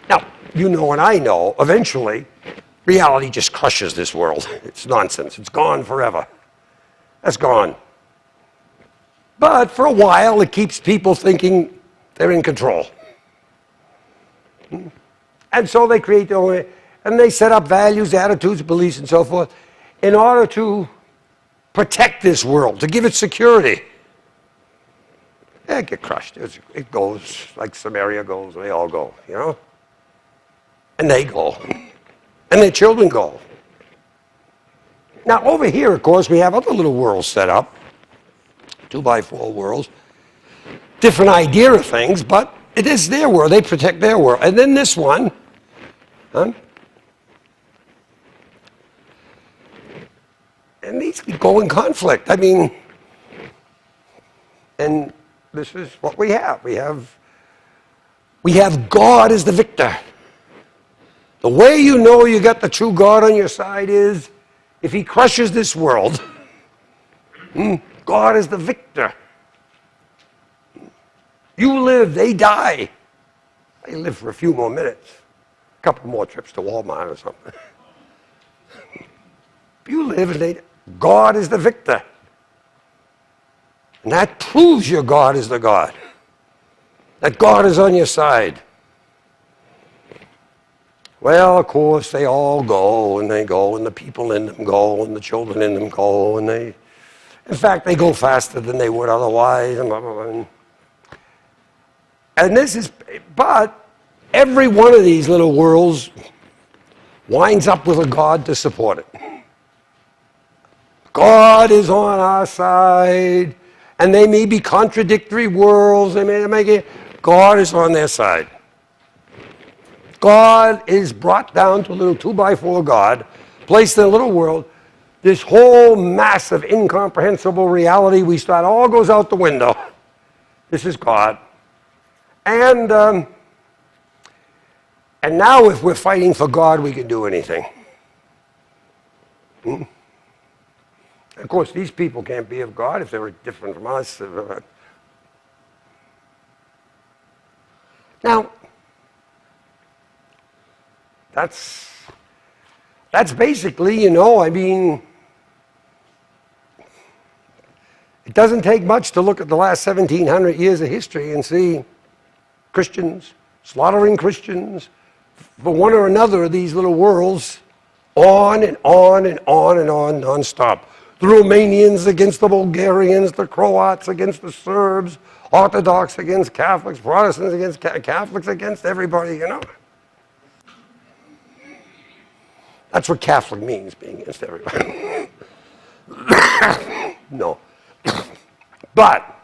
Now, you know and I know, eventually, reality just crushes this world. It's nonsense. It's gone forever. That's gone. But for a while, it keeps people thinking they're in control. And so they create their own, and they set up values, attitudes, beliefs, and so forth in order to protect this world, to give it security. It get crushed. It goes like Samaria goes. They all go, you know? And they go. And their children go. Now, over here, of course, we have other little worlds set up. 2x4 worlds. Different idea of things, but it is their world. They protect their world. And then this one, and these go in conflict. I mean, and this is what we have. We have God as the victor. The way you know you got the true God on your side is if he crushes this world, God is the victor. You live, they die. They live for a few more minutes. A couple more trips to Walmart or something. You live and God is the victor. And that proves your God is the God. That God is on your side. Well, of course, they all go, and the people in them go, and the children in them go, and in fact, they go faster than they would otherwise, and blah, blah, blah. But every one of these little worlds winds up with a God to support it. God is on our side, and they may be contradictory worlds, they may make it, God is on their side. God is brought down to a little 2x4 God, placed in a little world this whole massive, incomprehensible reality we start all goes out the window. This is God. And now if we're fighting for God, we can do anything. Of course, these people can't be of God if they were different from us. Now, that's basically, I mean, it doesn't take much to look at the last 1,700 years of history and see Christians slaughtering Christians for one or another of these little worlds, on and on and on and on, nonstop. The Romanians against the Bulgarians, the Croats against the Serbs, Orthodox against Catholics, Protestants against Catholics, against everybody, That's what Catholic means, being against everybody. No. But,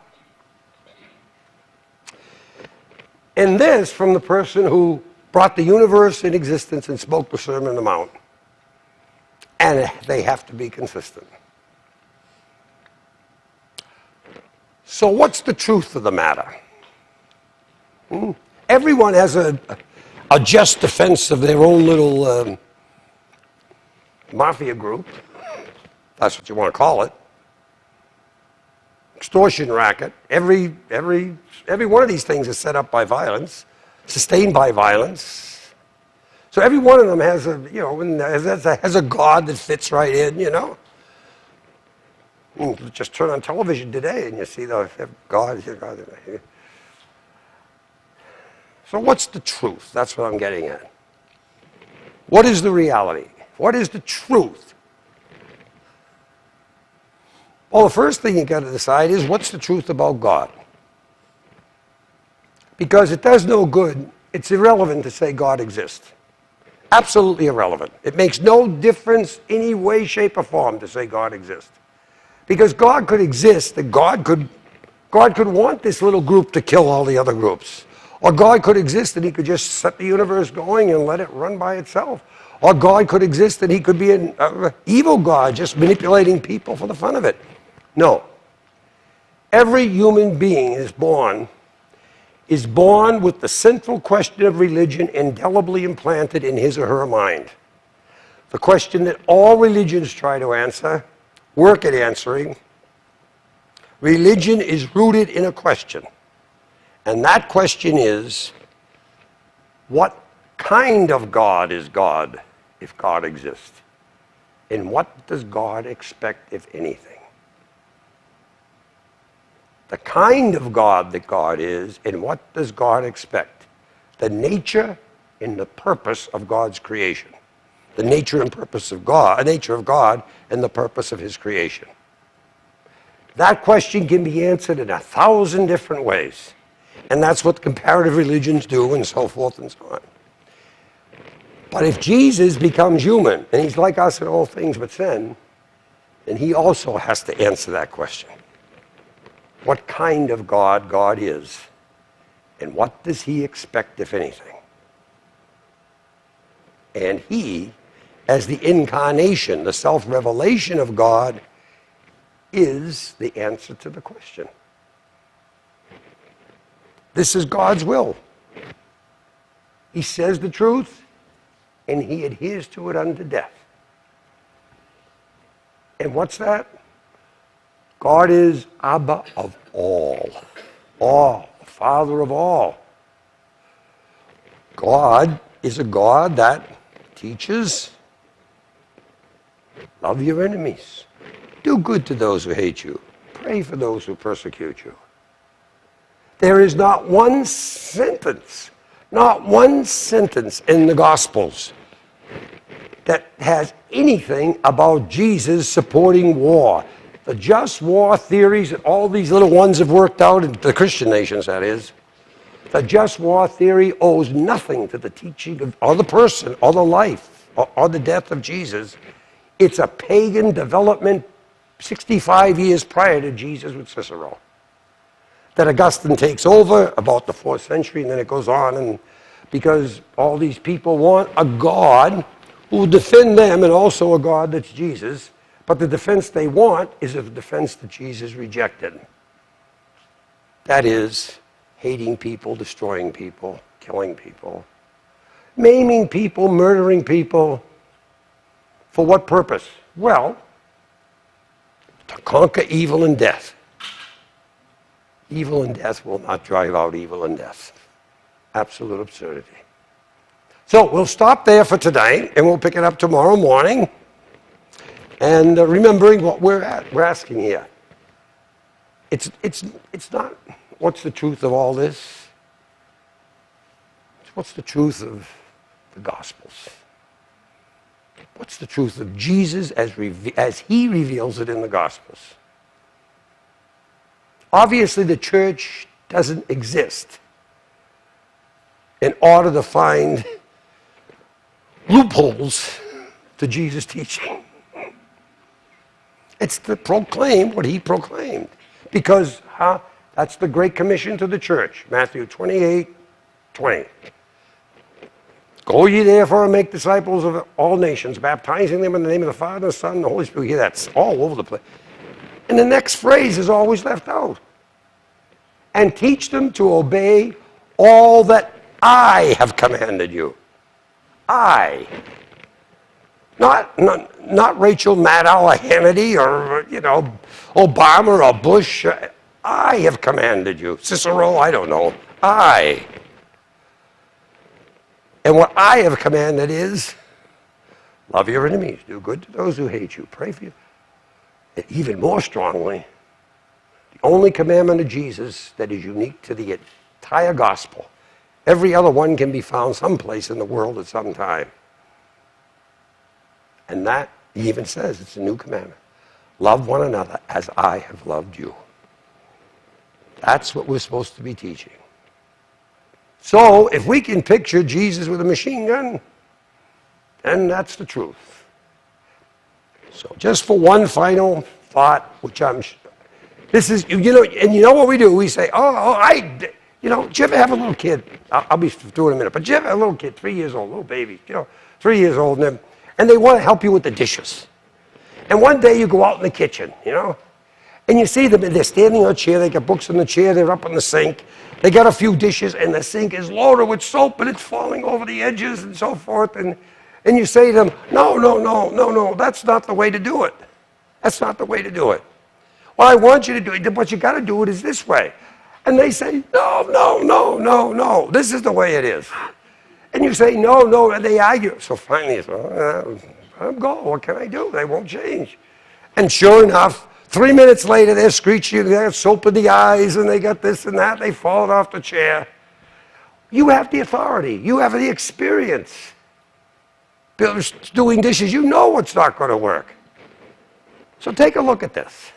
and this from the person who brought the universe in existence and spoke the Sermon on the Mount. And they have to be consistent. So what's the truth of the matter? Everyone has a just defense of their own little mafia group. That's what you want to call it. Extortion racket. Every one of these things is set up by violence, sustained by violence. So every one of them has has a God that fits right in, You just turn on television today and you see the God. So what's the truth? That's what I'm getting at. What is the reality? What is the truth? Well, the first thing you've got to decide is what's the truth about God? Because it does no good. It's irrelevant to say God exists. Absolutely irrelevant. It makes no difference any way, shape, or form to say God exists. Because God could exist, and God could want this little group to kill all the other groups. Or God could exist and he could just set the universe going and let it run by itself. Or God could exist and he could be an evil God just manipulating people for the fun of it. No. Every human being is born with the central question of religion indelibly implanted in his or her mind. The question that all religions try to answer, work at answering. Religion is rooted in a question. And that question is, what kind of God is God if God exists? And what does God expect, if anything? The kind of God that God is, and what does God expect? The nature and the purpose of God's creation. The nature and purpose of God, the nature of God and the purpose of his creation. That question can be answered in 1,000 different ways. And that's what comparative religions do, and so forth and so on. But if Jesus becomes human, and he's like us in all things but sin, then he also has to answer that question. What kind of God God is, and what does he expect, if anything? And he, as the incarnation, the self-revelation of God, is the answer to the question. This is God's will. He says the truth, and he adheres to it unto death. And what's that? God is Abba of all, Father of all. God is a God that teaches, love your enemies, do good to those who hate you, pray for those who persecute you. There is not one sentence in the Gospels that has anything about Jesus supporting war. The just war theories that all these little ones have worked out, in the Christian nations that is, the just war theory owes nothing to the teaching of, or the person, or the life, or the death of Jesus. It's a pagan development 65 years prior to Jesus with Cicero. That Augustine takes over about the 4th century, and then it goes on, and because all these people want a God who will defend them, and also a God that's Jesus, But the defense they want is a defense that Jesus rejected. That is, hating people, destroying people, killing people, maiming people, murdering people. For what purpose? Well, to conquer evil and death. Evil and death will not drive out evil and death. Absolute absurdity. So we'll stop there for tonight, and we'll pick it up tomorrow morning. And remembering what we're asking here. It's not what's the truth of all this. It's what's the truth of the Gospels. What's the truth of Jesus as he reveals it in the Gospels? Obviously, the church doesn't exist in order to find loopholes to Jesus' teaching. It's to proclaim what he proclaimed. Because that's the Great Commission to the church. Matthew 28:20. Go ye therefore and make disciples of all nations, baptizing them in the name of the Father, the Son, and the Holy Spirit. We hear that all over the place. And the next phrase is always left out. And teach them to obey all that I have commanded you. I. Not Rachel Maddow or Hannity or, Obama or Bush. I have commanded you. Cicero, I don't know. I. And what I have commanded is, love your enemies, do good to those who hate you, pray for you. And even more strongly, the only commandment of Jesus that is unique to the entire gospel. Every other one can be found someplace in the world at some time. And that, he even says, it's a new commandment. Love one another as I have loved you. That's what we're supposed to be teaching. So, if we can picture Jesus with a machine gun, then that's the truth. So, just for one final thought, which this is, and you know what we do? We say, did you ever have a little kid? I'll be through in a minute, but did you ever have a little kid, 3 years old, little baby, 3 years old, and they want to help you with the dishes. And one day you go out in the kitchen, and you see them, and they're standing on a chair, they got books on the chair, they're up on the sink, they got a few dishes, and the sink is loaded with soap, and it's falling over the edges and so forth, and you say to them, no, that's not the way to do it. That's not the way to do it. What I want you to do, what you got to do it is this way. And they say, no, this is the way it is. And you say, no, and they argue. So finally, I'm going, what can I do? They won't change. And sure enough, 3 minutes later, they're screeching, they got soap in the eyes, and they got this and that, they fall off the chair. You have the authority. You have the experience. Doing dishes, you know what's not going to work. So take a look at this.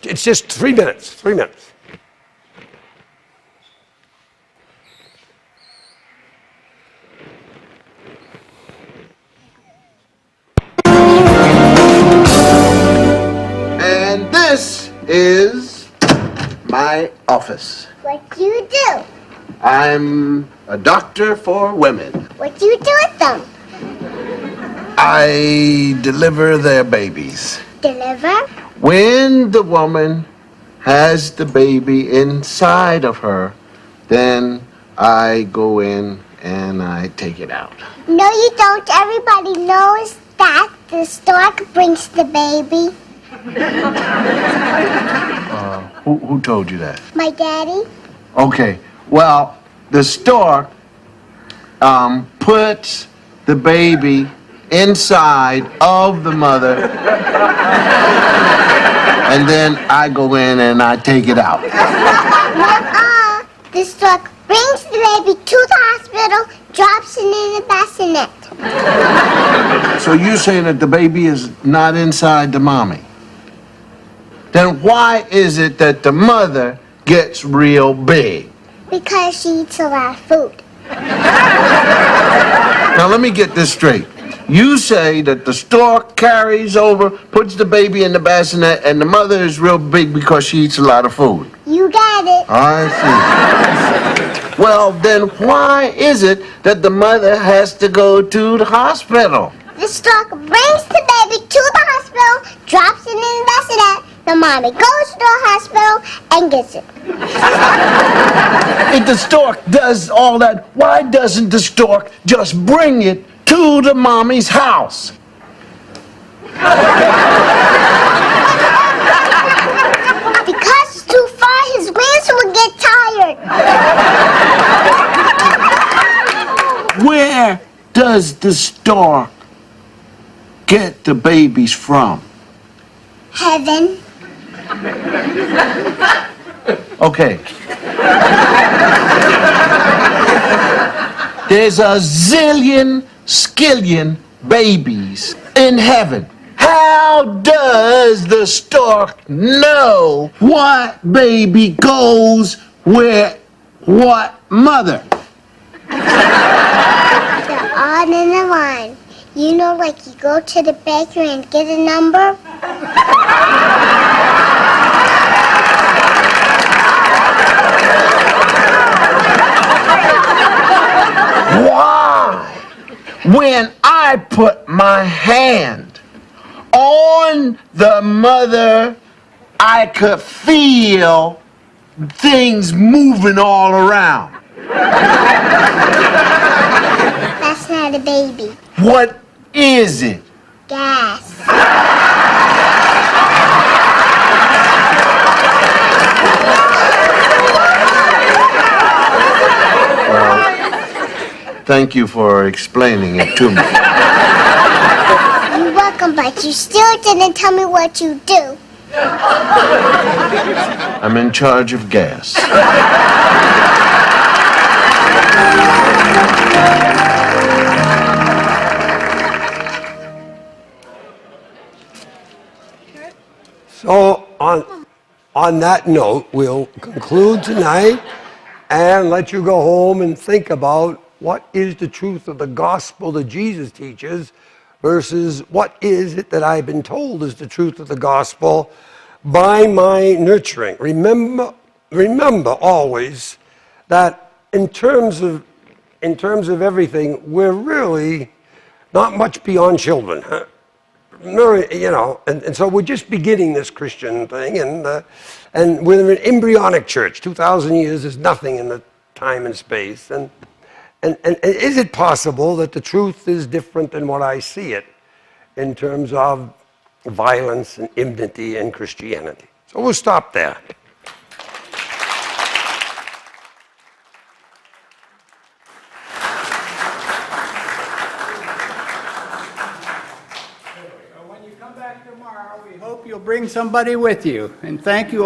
It's just 3 minutes, 3 minutes. And this is my office. What do you do? I'm a doctor for women. What do you do with them? I deliver their babies. Deliver? When the woman has the baby inside of her, then I go in and I take it out. No, you don't. Everybody knows that the stork brings the baby. Who told you that? My daddy. Okay, well, the stork puts the baby inside of the mother, and then I go in and I take it out. The stork brings the baby to the hospital, drops it in the bassinet. So you're saying that the baby is not inside the mommy? Then why is it that the mother gets real big? Because she eats a lot of food. Now let me get this straight. You say that the stork carries over, puts the baby in the bassinet, and the mother is real big because she eats a lot of food. You got it. I see. Well, then why is it that the mother has to go to the hospital? The stork brings the baby to the hospital, drops it in the bassinet. The mommy goes to the hospital and gets it. If the stork does all that, why doesn't the stork just bring it to the mommy's house? Because it's too far, his wings will get tired. Where does the stork get the babies from? Heaven. Okay. There's a zillion, skillion babies in heaven. How does the stork know what baby goes with what mother? They're all in a line. You know, like you go to the bakery and get a number? Why? When I put my hand on the mother, I could feel things moving all around. That's not a baby. What is it? Gas. Thank you for explaining it to me. You're welcome, but you still didn't tell me what you do. I'm in charge of gas. So on that note, we'll conclude tonight and let you go home and think about what is the truth of the gospel that Jesus teaches versus what is it that I've been told is the truth of the gospel by my nurturing. Remember always that in terms of everything, we're really not much beyond children. Huh? You know, and so we're just beginning this Christian thing, and we're an embryonic church. 2,000 years is nothing in the time and space. And is it possible that the truth is different than what I see it in terms of violence and enmity in Christianity? So we'll stop there. When you come back tomorrow, we hope you'll bring somebody with you. And thank you.